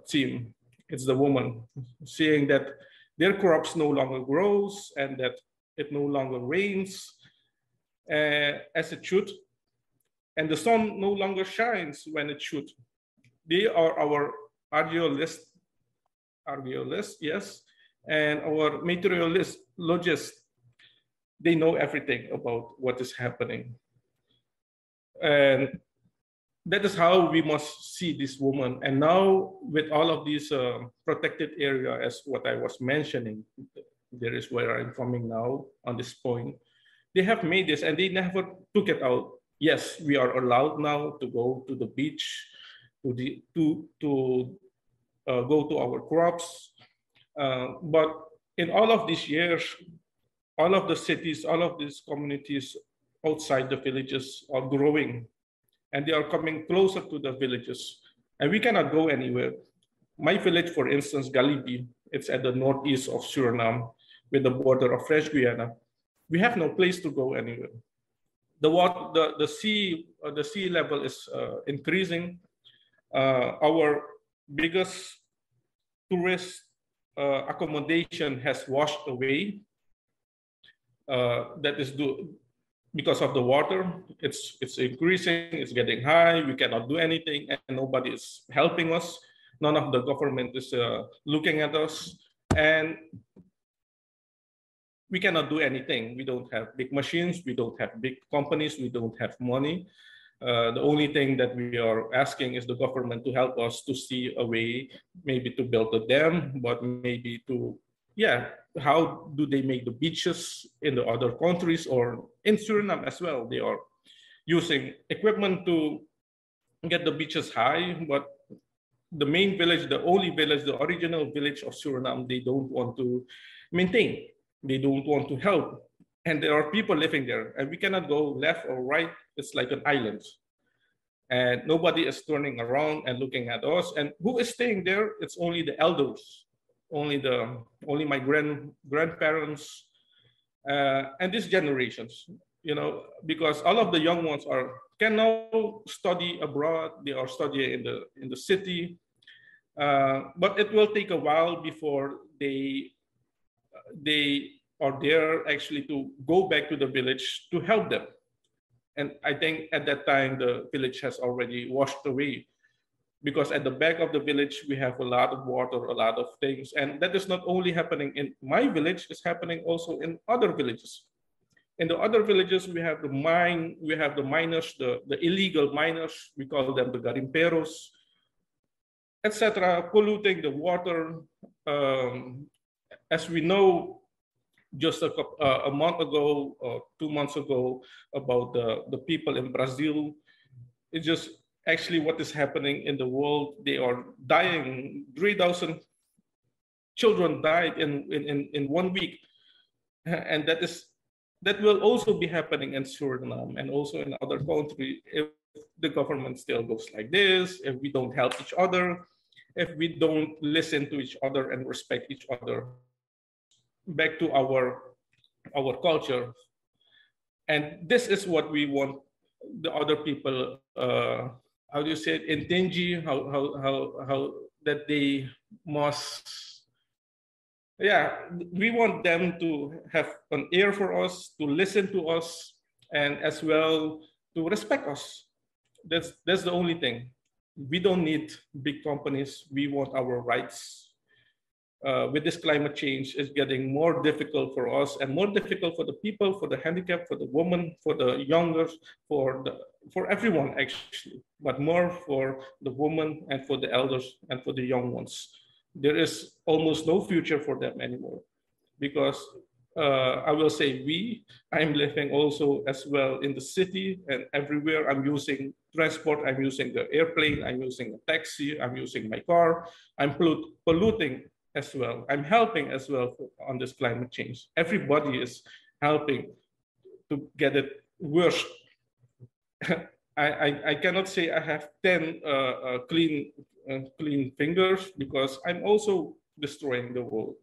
theme, it's the woman, seeing that their crops no longer grows and that it no longer rains as it should, and the sun no longer shines when it should. They are our archaeologists, yes, and our meteorologists. They know everything about what is happening. And that is how we must see this woman. And now with all of these protected area, as what I was mentioning, there is where I'm coming now on this point. They have made this and they never took it out. Yes, we are allowed now to go to the beach, to go to our crops. But in all of these years, all of the cities, all of these communities outside the villages are growing, and they are coming closer to the villages, and we cannot go anywhere. My village, for instance, Galibi, it's at the northeast of Suriname with the border of French Guiana. We have no place to go anywhere. The sea level is increasing. Our biggest tourist accommodation has washed away. That is because of the water. It's increasing, it's getting high, we cannot do anything, and nobody is helping us. None of the government is looking at us, and we cannot do anything. We don't have big machines, we don't have big companies, we don't have money. The only thing that we are asking is the government to help us to see a way, maybe to build a dam, but maybe to, how do they make the beaches in the other countries or in Suriname as well? They are using equipment to get the beaches high, but the main village, the only village, the original village of Suriname, they don't want to maintain. They don't want to help. And there are people living there, and we cannot go left or right. It's like an island. And nobody is turning around and looking at us. And who is staying there? It's only the elders, only my grandparents, and these generations, because all of the young ones can now study abroad. They are studying in the city, but it will take a while before they are there actually to go back to the village to help them. And I think at that time, the village has already washed away, because at the back of the village, we have a lot of water, a lot of things. And that is not only happening in my village, it's happening also in other villages. In the other villages, we have the miners, the illegal miners, we call them the garimperos, etc., polluting the water. As we know, just a month ago or 2 months ago, about the people in Brazil, it's just actually what is happening in the world. They are dying. 3,000 children died in 1 week. And that will also be happening in Suriname and also in other countries if the government still goes like this, if we don't help each other, if we don't listen to each other and respect each other. Back to our culture. And this is what we want the other people, how do you say it, intingi, how that they must, we want them to have an ear for us, to listen to us, and as well to respect us. That's the only thing. We don't need big companies. We want our rights. With this climate change, is getting more difficult for us and more difficult for the people, for the handicapped, for the women, for the younger, for everyone actually, but more for the women and for the elders and for the young ones. There is almost no future for them anymore, because I will say I'm living also as well in the city, and everywhere I'm using transport, I'm using the airplane, I'm using a taxi, I'm using my car, I'm polluting as well. I'm helping as well on this climate change. Everybody is helping to get it worse. I cannot say I have 10 clean fingers, because I'm also destroying the world.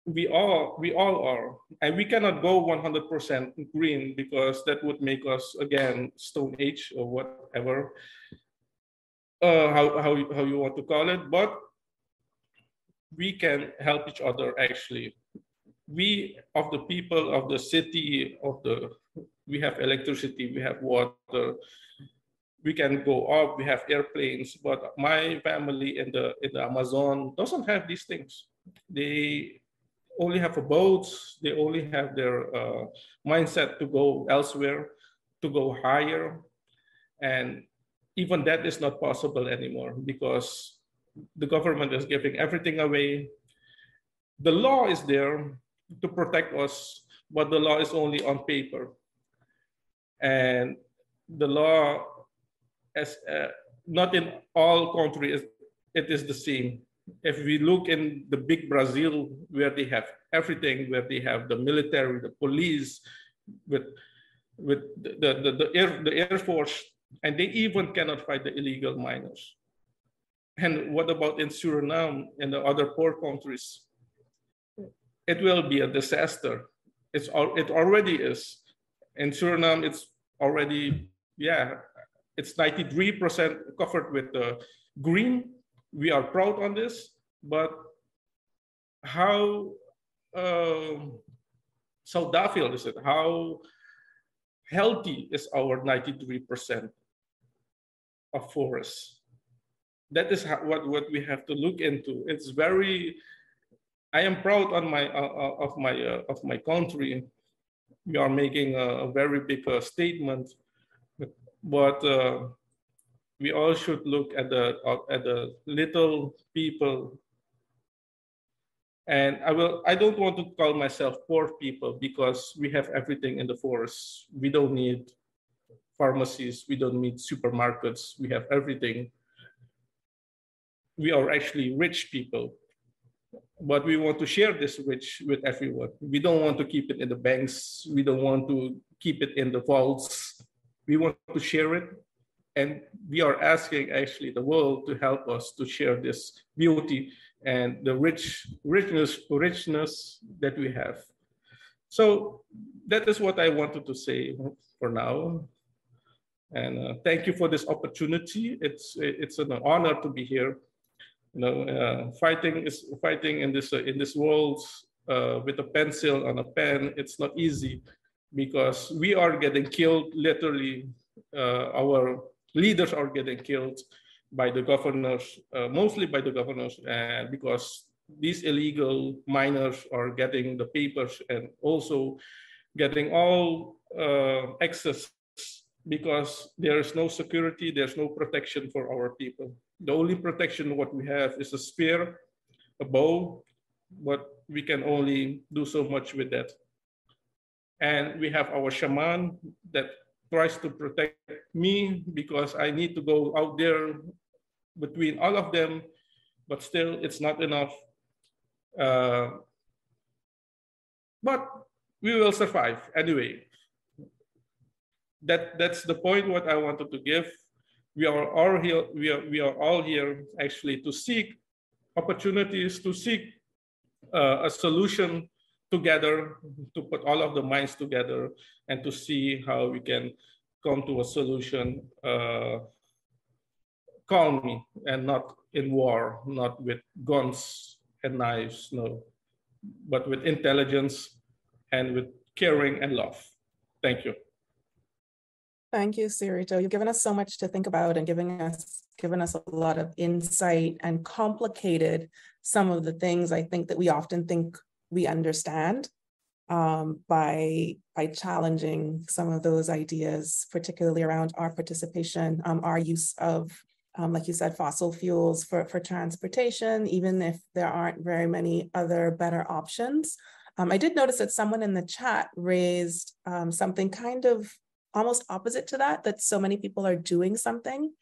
We all are, and we cannot go 100% green, because that would make us again Stone Age or whatever, how you want to call it. But we can help each other actually. We of the people of the city, we have electricity, we have water, we can go up, we have airplanes, but my family in the Amazon doesn't have these things. They only have a boat, they only have their mindset to go elsewhere, to go higher. And even that is not possible anymore because the government is giving everything away. The law is there to protect us, but the law is only on paper. And the law, as not in all countries, it is the same. If we look in the big Brazil, where they have everything, where they have the military, the police, with the Air Force, and they even cannot fight the illegal miners. And what about in Suriname and the other poor countries? It will be a disaster. It already is. In Suriname, it's already, it's 93% covered with green. We are proud on this, but how Saudafiel is it? How healthy is our 93% of forests? That is what we have to look into. It's very, I am proud on of my country. We are making a very big statement, but we all should look at the little people. And I don't want to call myself poor people because we have everything in the forest. We don't need pharmacies. We don't need supermarkets. We have everything. We are actually rich people, but we want to share this rich with everyone. We don't want to keep it in the banks. We don't want to keep it in the vaults. We want to share it. And we are asking actually the world to help us to share this beauty and the richness that we have. So that is what I wanted to say for now. And thank you for this opportunity. It's an honor to be here. You know, fighting in this world with a pencil and a pen. It's not easy because we are getting killed literally. Our leaders are getting killed by the governors, mostly by the governors, and because these illegal miners are getting the papers and also getting all access, because there is no security, there's no protection for our people. The only protection what we have is a spear, a bow, but we can only do so much with that. And we have our shaman that tries to protect me because I need to go out there between all of them, but still it's not enough. But we will survive anyway. That's the point what I wanted to give. We are all here. We are all here actually to seek opportunities, to seek a solution together, to put all of the minds together, and to see how we can come to a solution calmly and not in war, not with guns and knives, no, but with intelligence and with caring and love. Thank you. Thank you, Sirito. You've given us so much to think about and given us a lot of insight and complicated some of the things I think that we often think we understand by challenging some of those ideas, particularly around our participation, our use of, like you said, fossil fuels for transportation, even if there aren't very many other better options. I did notice that someone in the chat raised something kind of almost opposite to that so many people are doing something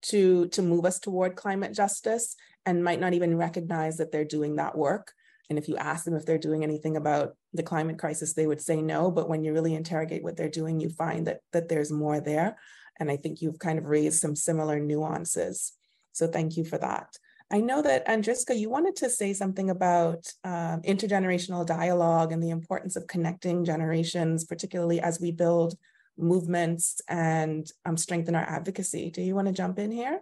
to move us toward climate justice and might not even recognize that they're doing that work. And if you ask them if they're doing anything about the climate crisis, they would say no. But when you really interrogate what they're doing, you find that there's more there. And I think you've kind of raised some similar nuances. So thank you for that. I know that, Andriska, you wanted to say something about intergenerational dialogue and the importance of connecting generations, particularly as we build movements and strengthen our advocacy. Do you want to jump in here?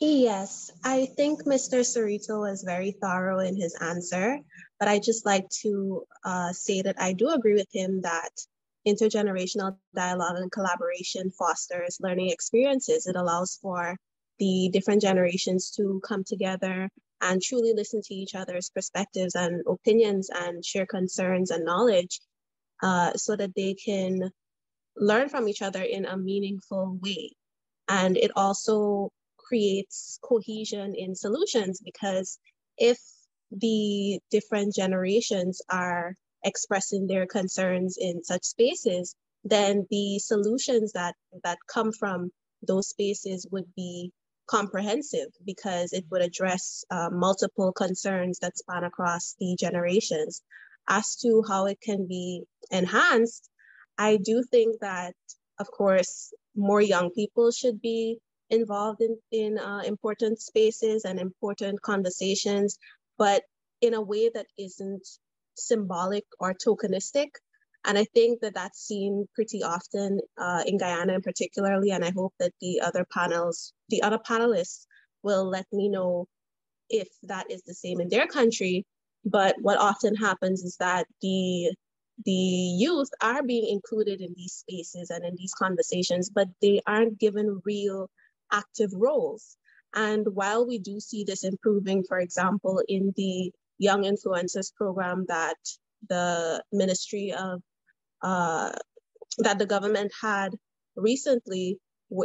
Yes, I think Mr. Cerrito was very thorough in his answer, but I just like to say that I do agree with him that intergenerational dialogue and collaboration fosters learning experiences. It allows for the different generations to come together and truly listen to each other's perspectives and opinions and share concerns and knowledge so that they can learn from each other in a meaningful way. And it also creates cohesion in solutions, because if the different generations are expressing their concerns in such spaces, then the solutions that come from those spaces would be comprehensive, because it would address multiple concerns that span across the generations. As to how it can be enhanced, I do think that, of course, more young people should be involved in important spaces and important conversations, but in a way that isn't symbolic or tokenistic. And I think that that's seen pretty often in Guyana in particularly, and I hope that the other panelists will let me know if that is the same in their country. But what often happens is that the youth are being included in these spaces and in these conversations, but they aren't given real active roles. And while we do see this improving, for example, in the Young Influencers program that the Ministry of, that the government had recently,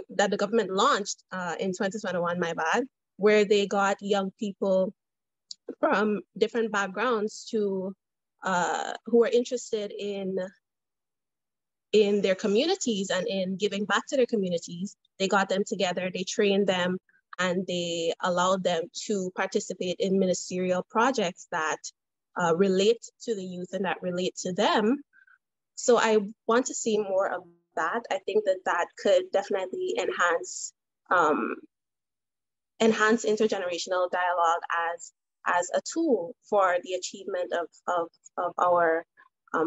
that the government launched in 2021, my bad, where they got young people from different backgrounds to who are interested in their communities and in giving back to their communities. They got them together, they trained them, and they allowed them to participate in ministerial projects that relate to the youth and that relate to them. So I want to see more of that. I think that that could definitely enhance intergenerational dialogue as a tool for the achievement of our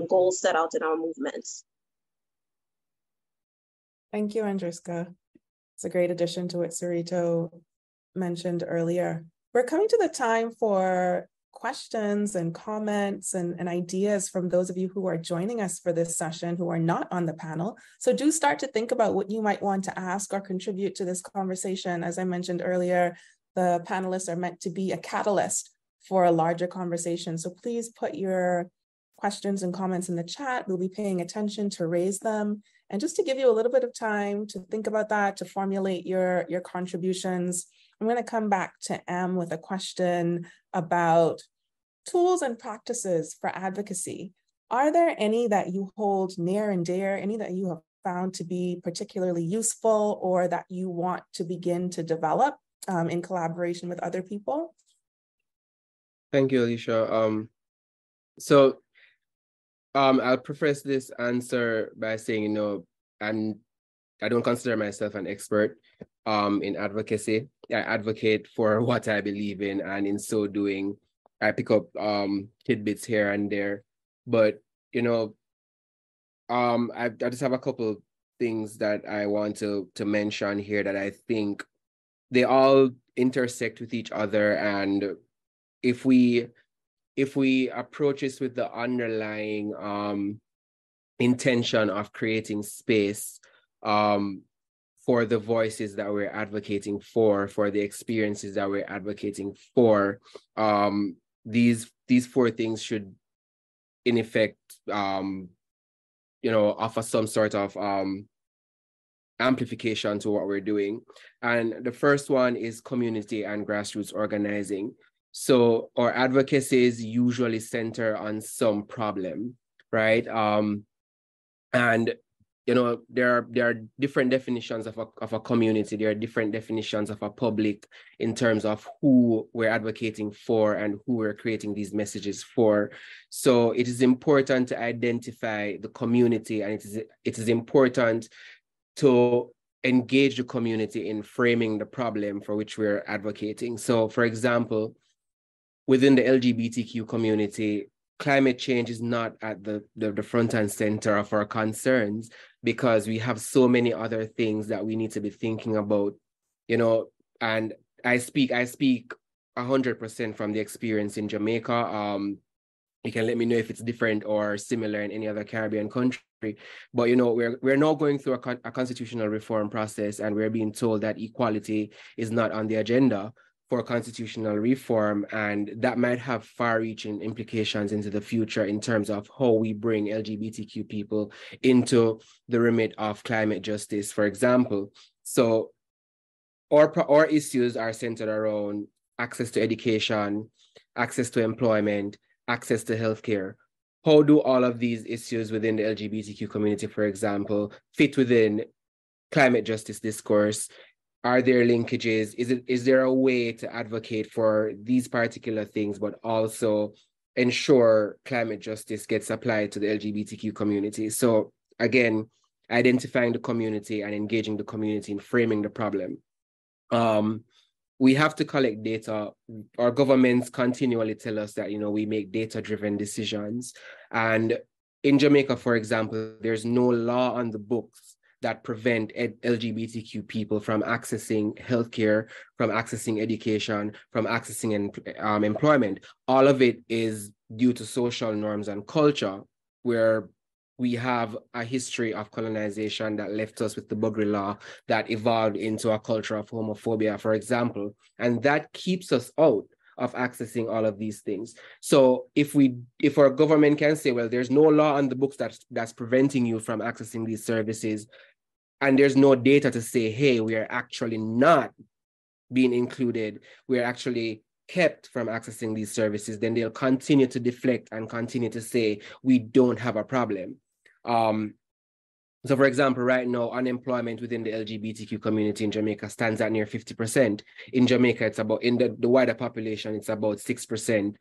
goals set out in our movements. Thank you, Andriska. It's a great addition to what Cerrito mentioned earlier. We're coming to the time for questions and comments and ideas from those of you who are joining us for this session who are not on the panel. So do start to think about what you might want to ask or contribute to this conversation. As I mentioned earlier, the panelists are meant to be a catalyst for a larger conversation. So please put your questions and comments in the chat. We'll be paying attention to raise them. And just to give you a little bit of time to think about that, to formulate your contributions, I'm going to come back to Em with a question about tools and practices for advocacy. Are there any that you hold near and dear, any that you have found to be particularly useful or that you want to begin to develop in collaboration with other people? Thank you, Alicia. I'll preface this answer by saying, I don't consider myself an expert in advocacy. I advocate for what I believe in, and in so doing, I pick up tidbits here and there. But I just have a couple things that I want to mention here that I think they all intersect with each other, and if we approach this with the underlying intention of creating space for the voices that we're advocating for the experiences that we're advocating for, these four things should, in effect, offer some sort of amplification to what we're doing. And the first one is community and grassroots organizing. So our advocacies usually center on some problem, right? And there are different definitions of a community. There are different definitions of a public in terms of who we're advocating for and who we're creating these messages for. So it is important to identify the community, and it is important to engage the community in framing the problem for which we're advocating. So, for example, within the LGBTQ community, climate change is not at the front and center of our concerns, because we have so many other things that we need to be thinking about, and I speak 100% from the experience in Jamaica. You can let me know if it's different or similar in any other Caribbean country. But we're now going through a constitutional reform process, and we're being told that equality is not on the agenda for constitutional reform, and that might have far-reaching implications into the future in terms of how we bring LGBTQ people into the remit of climate justice, for example. So our issues are centered around access to education, access to employment, access to healthcare. How do all of these issues within the LGBTQ community, for example, fit within climate justice discourse? Are there linkages? Is there a way to advocate for these particular things, but also ensure climate justice gets applied to the LGBTQ community? So again, identifying the community and engaging the community in framing the problem. We have to collect data. Our governments continually tell us that, we make data-driven decisions. And in Jamaica, for example, there's no law on the books that prevent LGBTQ people from accessing healthcare, from accessing education, from accessing employment. All of it is due to social norms and culture, where we have a history of colonization that left us with the Bugri law that evolved into a culture of homophobia, for example, and that keeps us out of accessing all of these things. So if our government can say, well, there's no law on the books that's preventing you from accessing these services, and there's no data to say, hey, we are actually not being included, we're actually kept from accessing these services, then they'll continue to deflect and continue to say, we don't have a problem. So for example, right now, unemployment within the LGBTQ community in Jamaica stands at near 50%. In Jamaica, it's about, in the wider population, it's about 6%.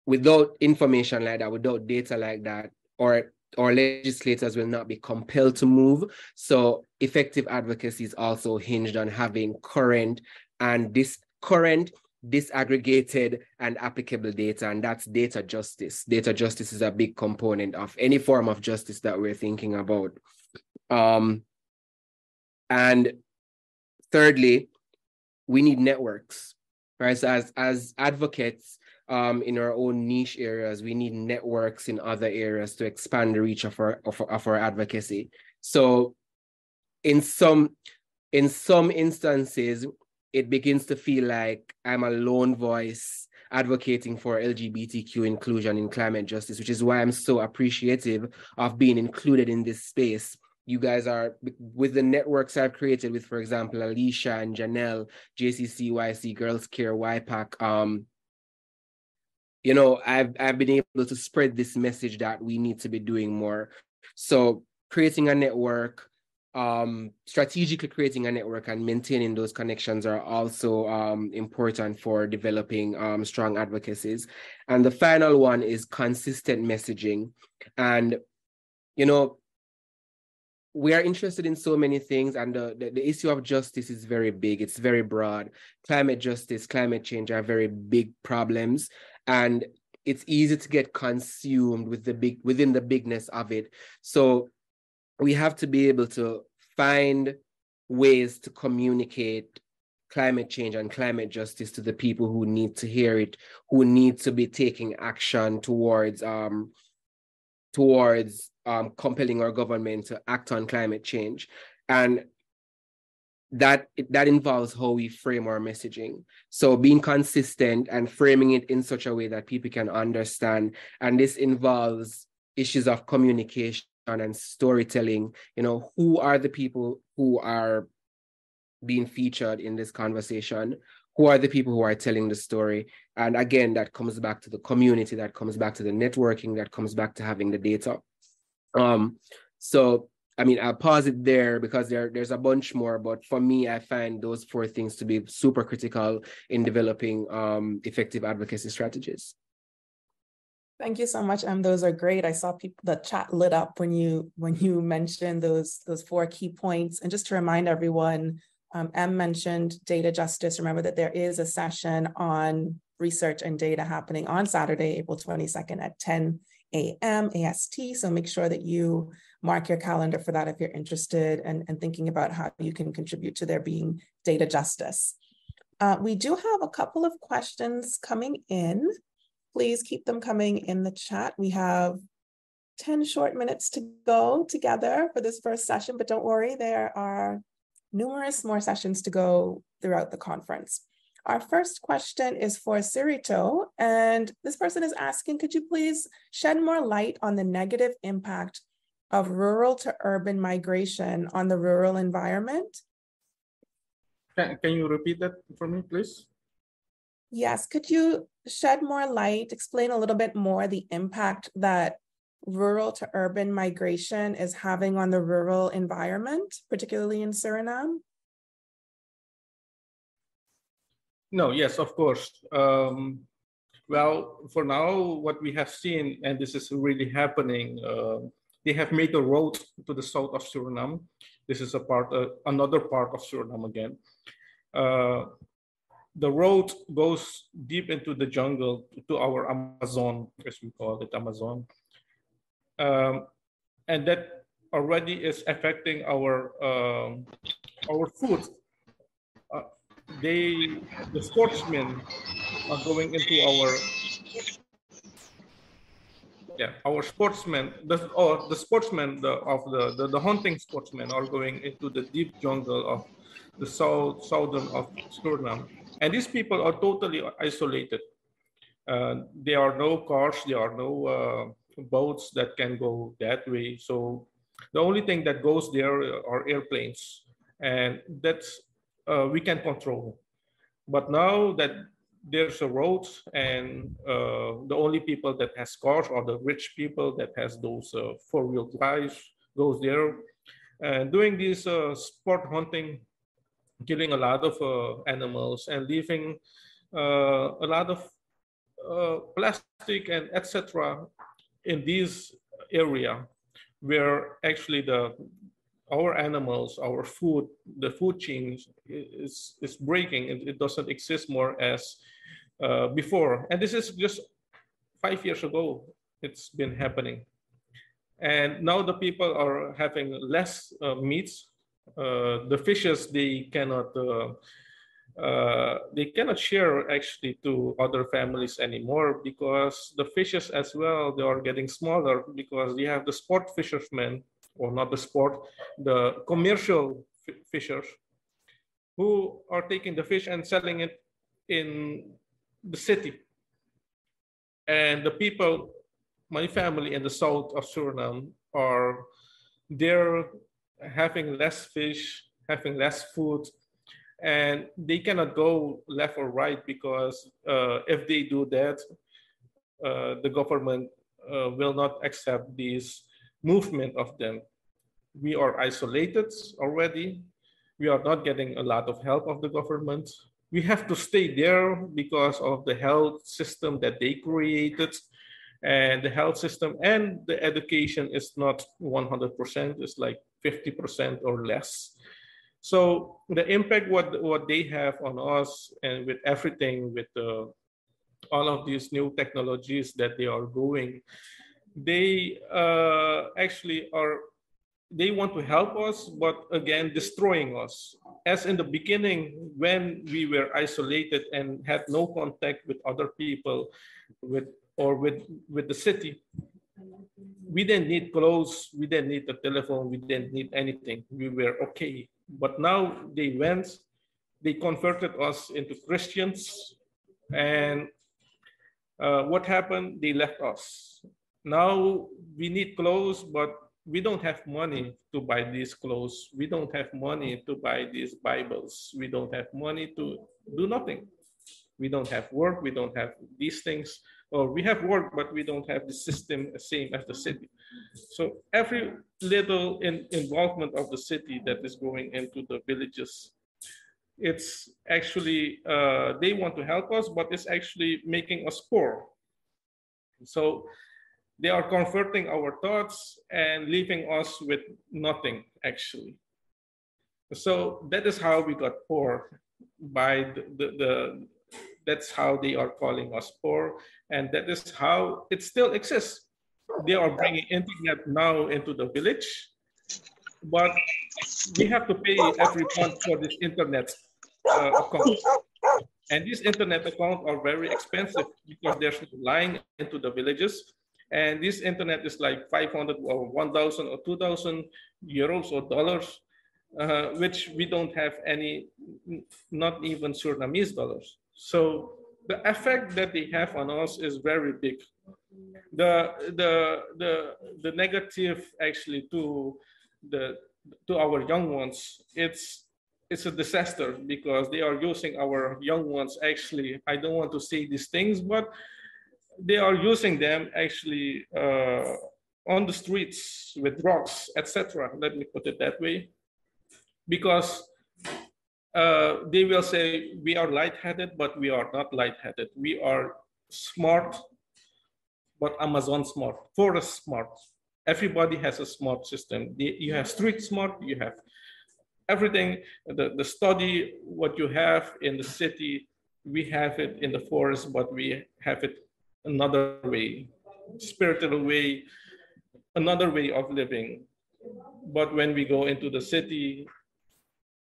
Without information like that, without data like that, or legislators will not be compelled to move. So effective advocacy is also hinged on having current, disaggregated and applicable data, and that's data justice. Data justice is a big component of any form of justice that we're thinking about. And thirdly, we need networks, right? So as advocates in our own niche areas, we need networks in other areas to expand the reach of our advocacy. So in some instances, it begins to feel like I'm a lone voice advocating for LGBTQ inclusion in climate justice, which is why I'm so appreciative of being included in this space. You guys are, with the networks I've created with, for example, Alicia and Janelle, JCCYC, Girls Care, YPAC, I've been able to spread this message that we need to be doing more. So creating a network, strategically creating a network and maintaining those connections are also important for developing strong advocacies. And the final one is consistent messaging. And, we are interested in so many things, and the issue of justice is very big. It's very broad. Climate justice, climate change are very big problems, and it's easy to get consumed within the bigness of it. So we have to be able to find ways to communicate climate change and climate justice to the people who need to hear it, who need to be taking action towards compelling our government to act on climate change. And that involves how we frame our messaging. So being consistent and framing it in such a way that people can understand. And this involves issues of communication and storytelling. Who are the people who are being featured in this conversation? Who are the people who are telling the story? And again, that comes back to the community, that comes back to the networking, that comes back to having the data. So, I'll pause it there because there's a bunch more, but for me, I find those 4 things to be super critical in developing effective advocacy strategies. Thank you so much. Those are great. I saw the chat lit up when you mentioned those 4 key points. And just to remind everyone, M mentioned data justice. Remember that there is a session on research and data happening on Saturday, April 22nd at 10 a.m. AST. So make sure that you mark your calendar for that if you're interested and thinking about how you can contribute to there being data justice. We do have a couple of questions coming in. Please keep them coming in the chat. We have 10 short minutes to go together for this first session, but don't worry, there are numerous more sessions to go throughout the conference. Our first question is for Sirito, and this person is asking, could you please shed more light on the negative impact of rural to urban migration on the rural environment? Can you repeat that for me, please? Yes, could you shed more light, explain a little bit more the impact that rural to urban migration is having on the rural environment, particularly in Suriname? No, yes, of course. Well, for now, what we have seen, and this is really happening, they have made a road to the south of Suriname. This is another part of Suriname again. The road goes deep into the jungle to our Amazon, as we call it, Amazon. And that already is affecting our food. The sportsmen are going into our sportsmen, the hunting sportsmen are going into the deep jungle of the southern of Suriname. And these people are totally isolated. There are no cars, there are no boats that can go that way. So the only thing that goes there are airplanes, and that's we can control. But now that there's a road, and the only people that has cars are the rich people that has those four-wheel drives goes there, and doing this sport hunting, killing a lot of animals and leaving a lot of plastic and etc. in this area, where actually our animals, our food, the food chain is breaking. It doesn't exist more as before. And this is just 5 years ago, it's been happening. And now the people are having less meats. The fishes, they cannot share actually to other families anymore, because the fishes as well, they are getting smaller, because you have the sport fishermen, or not the sport, the commercial fishers, who are taking the fish and selling it in the city. And the people, my family in the south of Suriname, they're having less fish, having less food, and they cannot go left or right, because if they do that, the government will not accept this movement of them. We are isolated already. We are not getting a lot of help of the government. We have to stay there because of the health system that they created, and the health system and the education is not 100%, it's like 50% or less. So the impact what they have on us, and with everything, with all of these new technologies that they are going, they actually they want to help us, but again, destroying us. As in the beginning, when we were isolated and had no contact with other people, with the city, we didn't need clothes, we didn't need a telephone, we didn't need anything. We were okay. But now they converted us into Christians, and what happened? They left us. Now we need clothes, but we don't have money to buy these clothes. We don't have money to buy these Bibles. We don't have money to do nothing. We don't have work. We don't have these things. Or we have work, but we don't have the system same as the city. So every little involvement of the city that is going into the villages, it's actually, they want to help us, but it's actually making us poor. So they are converting our thoughts and leaving us with nothing, actually. So that is how we got poor, by that's how they are calling us poor, and that is how it still exists. They are bringing internet now into the village, but we have to pay every month for this internet account. And these internet accounts are very expensive because there's no line into the villages. And this internet is like 500 or 1,000 or 2,000 euros or dollars, which we don't have any, not even Surinamese dollars. So the effect that they have on us is very big. The negative actually to our young ones, it's a disaster because they are using our young ones actually. I don't want to say these things, but they are using them actually on the streets with drugs, etc. Let me put it that way, because they will say we are lightheaded, but we are not lightheaded. We are smart, but Amazon smart, forest smart. Everybody has a smart system. You have street smart, you have everything, the study, what you have in the city, we have it in the forest, but we have it another way, spiritual way, another way of living. But when we go into the city,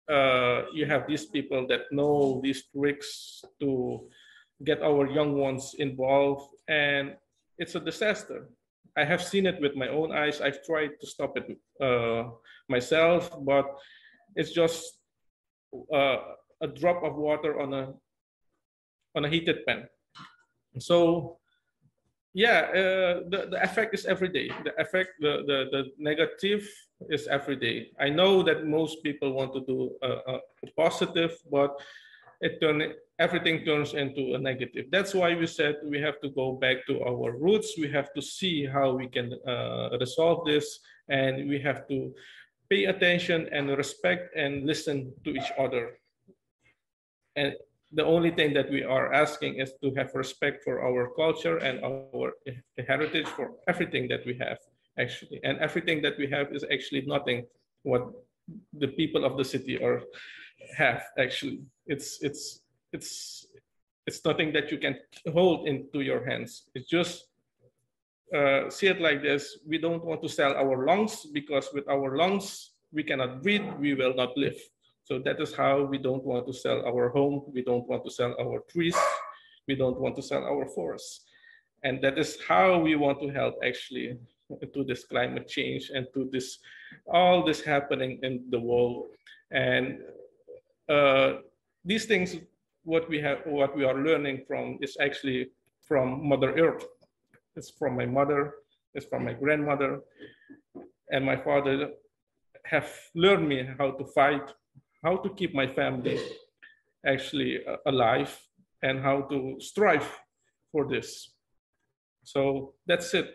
you have these people that know these tricks to get our young ones involved, and it's a disaster. I have seen it with my own eyes. I've tried to stop it myself, but it's just a drop of water on a heated pan. So yeah, the effect is every day. The effect, the negative is every day. I know that most people want to do a positive, but everything turns into a negative. That's why we said we have to go back to our roots. We have to see how we can resolve this, and we have to pay attention and respect and listen to each other. And the only thing that we are asking is to have respect for our culture and our heritage, for everything that we have, actually. And everything that we have is actually nothing what the people of the city have, actually. It's nothing that you can hold into your hands. It's just, see it like this. We don't want to sell our lungs, because with our lungs, we cannot breathe, we will not live. So that is how we don't want to sell our home. We don't want to sell our trees. We don't want to sell our forests. And that is how we want to help actually to this climate change and to this, all this happening in the world. And these things, what we are learning from is actually from Mother Earth. It's from my mother, it's from my grandmother, and my father have learned me how to fight, how to keep my family actually alive, and how to strive for this. So that's it.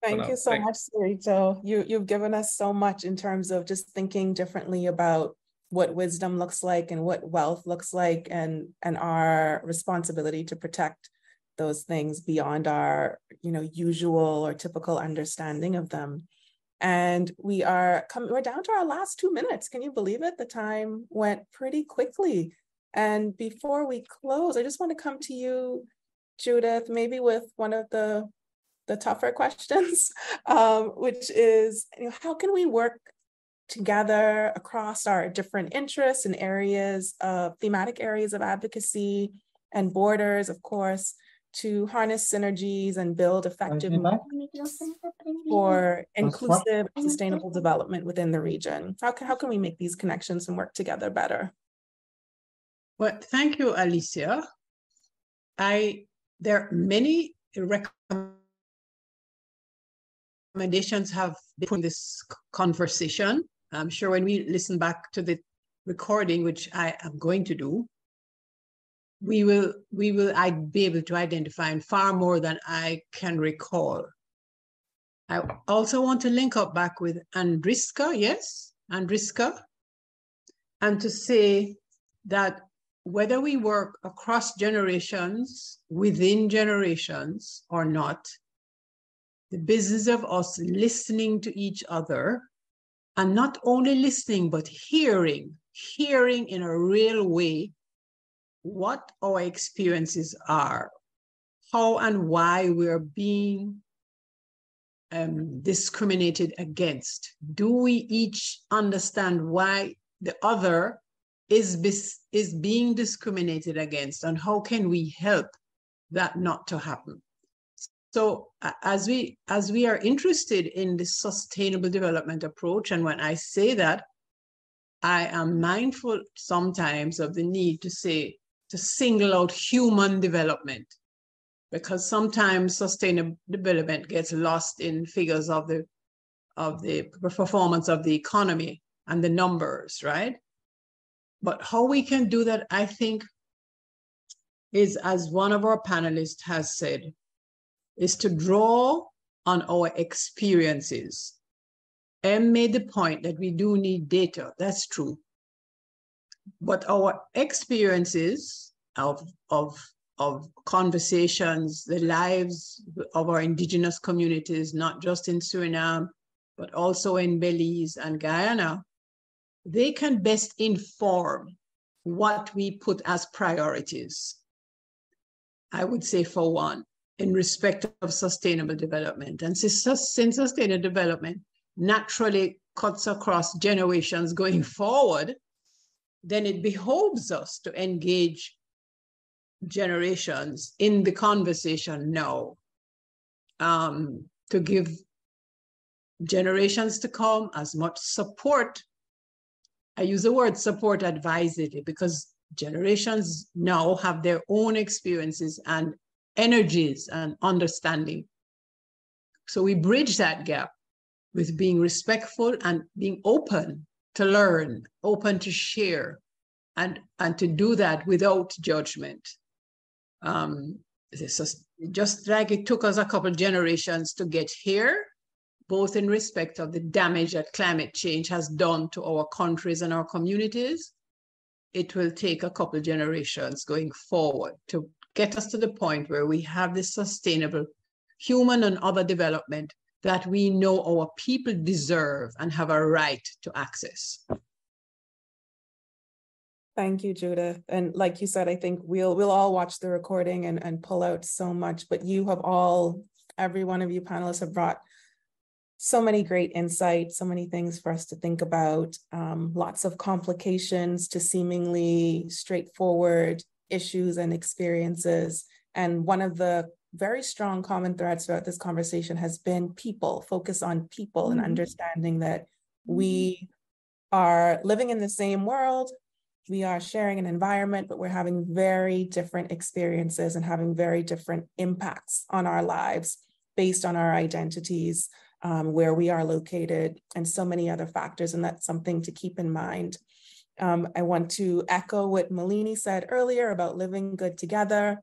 Thank you so much, Sarito. You've given us so much in terms of just thinking differently about what wisdom looks like and what wealth looks like, and our responsibility to protect those things beyond our usual or typical understanding of them. And we're down to our last 2 minutes. Can you believe it? The time went pretty quickly. And before we close, I just want to come to you, Judith, maybe with one of the tougher questions, which is, how can we work together across our different interests and areas of thematic areas of advocacy and borders, of course, to harness synergies and build effective for inclusive, sustainable development within the region? How can we make these connections and work together better? Well, thank you, Alicia. There are many recommendations have been in this conversation. I'm sure when we listen back to the recording, which I am going to do, I'd be able to identify far more than I can recall. I also want to link up back with Andriska, yes, Andriska, and to say that whether we work across generations, within generations or not, the business of us listening to each other, and not only listening, but hearing in a real way what our experiences are, how and why we're being discriminated against. Do we each understand why the other is being discriminated against, and how can we help that not to happen? So as we are interested in the sustainable development approach, and when I say that, I am mindful sometimes of the need to single out human development, because sometimes sustainable development gets lost in figures of the performance of the economy and the numbers, right? But how we can do that, I think, is, as one of our panelists has said, is to draw on our experiences. Em made the point that we do need data, that's true. But our experiences of conversations, the lives of our indigenous communities, not just in Suriname, but also in Belize and Guyana, they can best inform what we put as priorities. I would say, for one, in respect of sustainable development. And since sustainable development naturally cuts across generations going forward, then it behoves us to engage generations in the conversation now, to give generations to come as much support. I use the word support advisedly, because generations now have their own experiences and energies and understanding. So we bridge that gap with being respectful and being open to learn, open to share, and to do that without judgment. Just like it took us a couple generations to get here, both in respect of the damage that climate change has done to our countries and our communities, it will take a couple generations going forward to get us to the point where we have this sustainable human and other development that we know our people deserve and have a right to access. Thank you, Judith. And like you said, I think we'll all watch the recording and pull out so much, but you have all, every one of you panelists have brought so many great insights, so many things for us to think about, lots of complications to seemingly straightforward issues and experiences. And one of the very strong common threads throughout this conversation has been people, focus on people, and understanding that we are living in the same world, we are sharing an environment, but we're having very different experiences and having very different impacts on our lives based on our identities, where we are located, and so many other factors. And that's something to keep in mind. I want to echo what Malini said earlier about living good together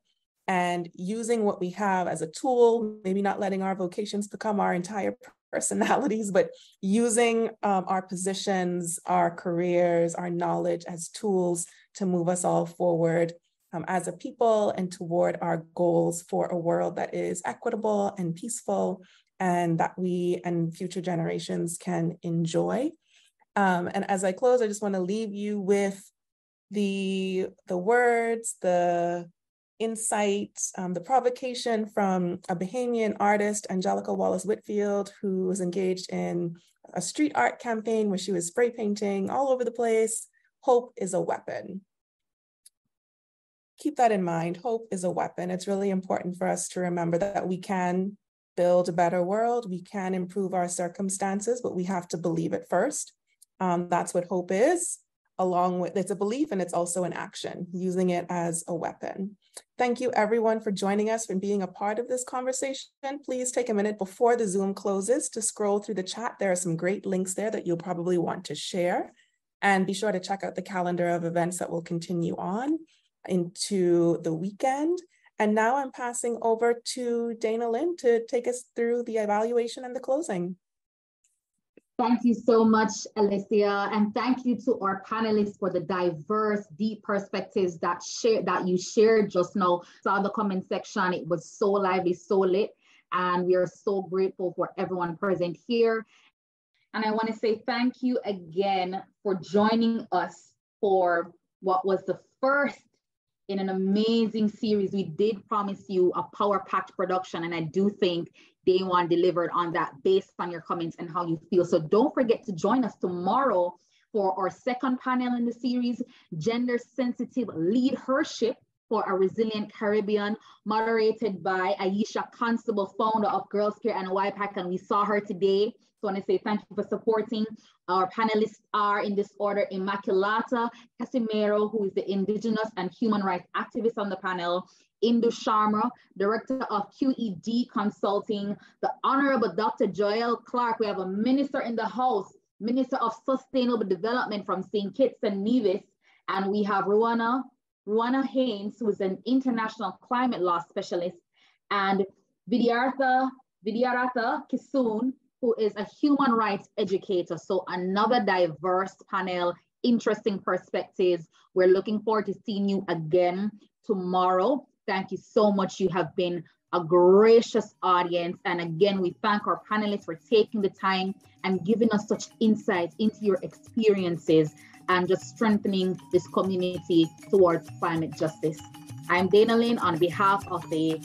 and using what we have as a tool, maybe not letting our vocations become our entire personalities, but using our positions, our careers, our knowledge as tools to move us all forward as a people and toward our goals for a world that is equitable and peaceful, and that we and future generations can enjoy. And as I close, I just want to leave you with the words, the insight, the provocation from a Bahamian artist, Angelica Wallace-Whitfield, who was engaged in a street art campaign where she was spray painting all over the place. Hope is a weapon. Keep that in mind. Hope is a weapon. It's really important for us to remember that we can build a better world. We can improve our circumstances, but we have to believe it first. That's what hope is, along with, it's a belief and it's also an action, using it as a weapon. Thank you everyone for joining us and being a part of this conversation. Please take a minute before the Zoom closes to scroll through the chat. There are some great links there that you'll probably want to share. And be sure to check out the calendar of events that will continue on into the weekend. And now I'm passing over to Dana Lynn to take us through the evaluation and the closing. Thank you so much, Alicia, and thank you to our panelists for the diverse, deep perspectives that you shared just now. Saw the comment section, it was so lively, so lit, and we are so grateful for everyone present here. And I want to say thank you again for joining us for what was the first in an amazing series. We did promise you a power-packed production, and I do think Day One delivered on that based on your comments and how you feel. So don't forget to join us tomorrow for our second panel in the series, Gender Sensitive Leadership for a Resilient Caribbean, moderated by Aisha Constable, founder of Girls Care and YPAC, and we saw her today. So I want to say thank you for supporting. Our panelists are in this order: Immaculata Casimiro, who is the Indigenous and Human Rights activist on the panel; Indu Sharma, Director of QED Consulting; the Honorable Dr. Joel Clark. We have a minister in the house, Minister of Sustainable Development from St. Kitts and Nevis. And we have Ruana Haynes, who is an international climate law specialist, and Vidyartha Kisoon, who is a human rights educator. So another diverse panel, interesting perspectives. We're looking forward to seeing you again tomorrow. Thank you so much. You have been a gracious audience. And again, we thank our panelists for taking the time and giving us such insights into your experiences and just strengthening this community towards climate justice. I'm Dana Lynn on behalf of the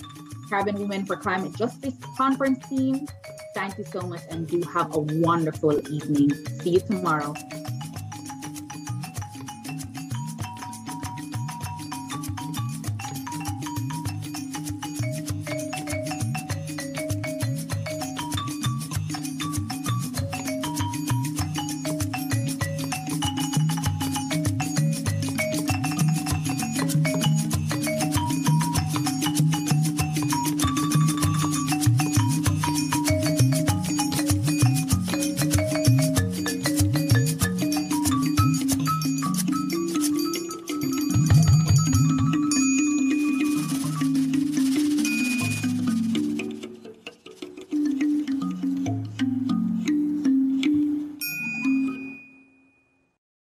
Caribbean Women for Climate Justice conference team. Thank you so much and do have a wonderful evening. See you tomorrow.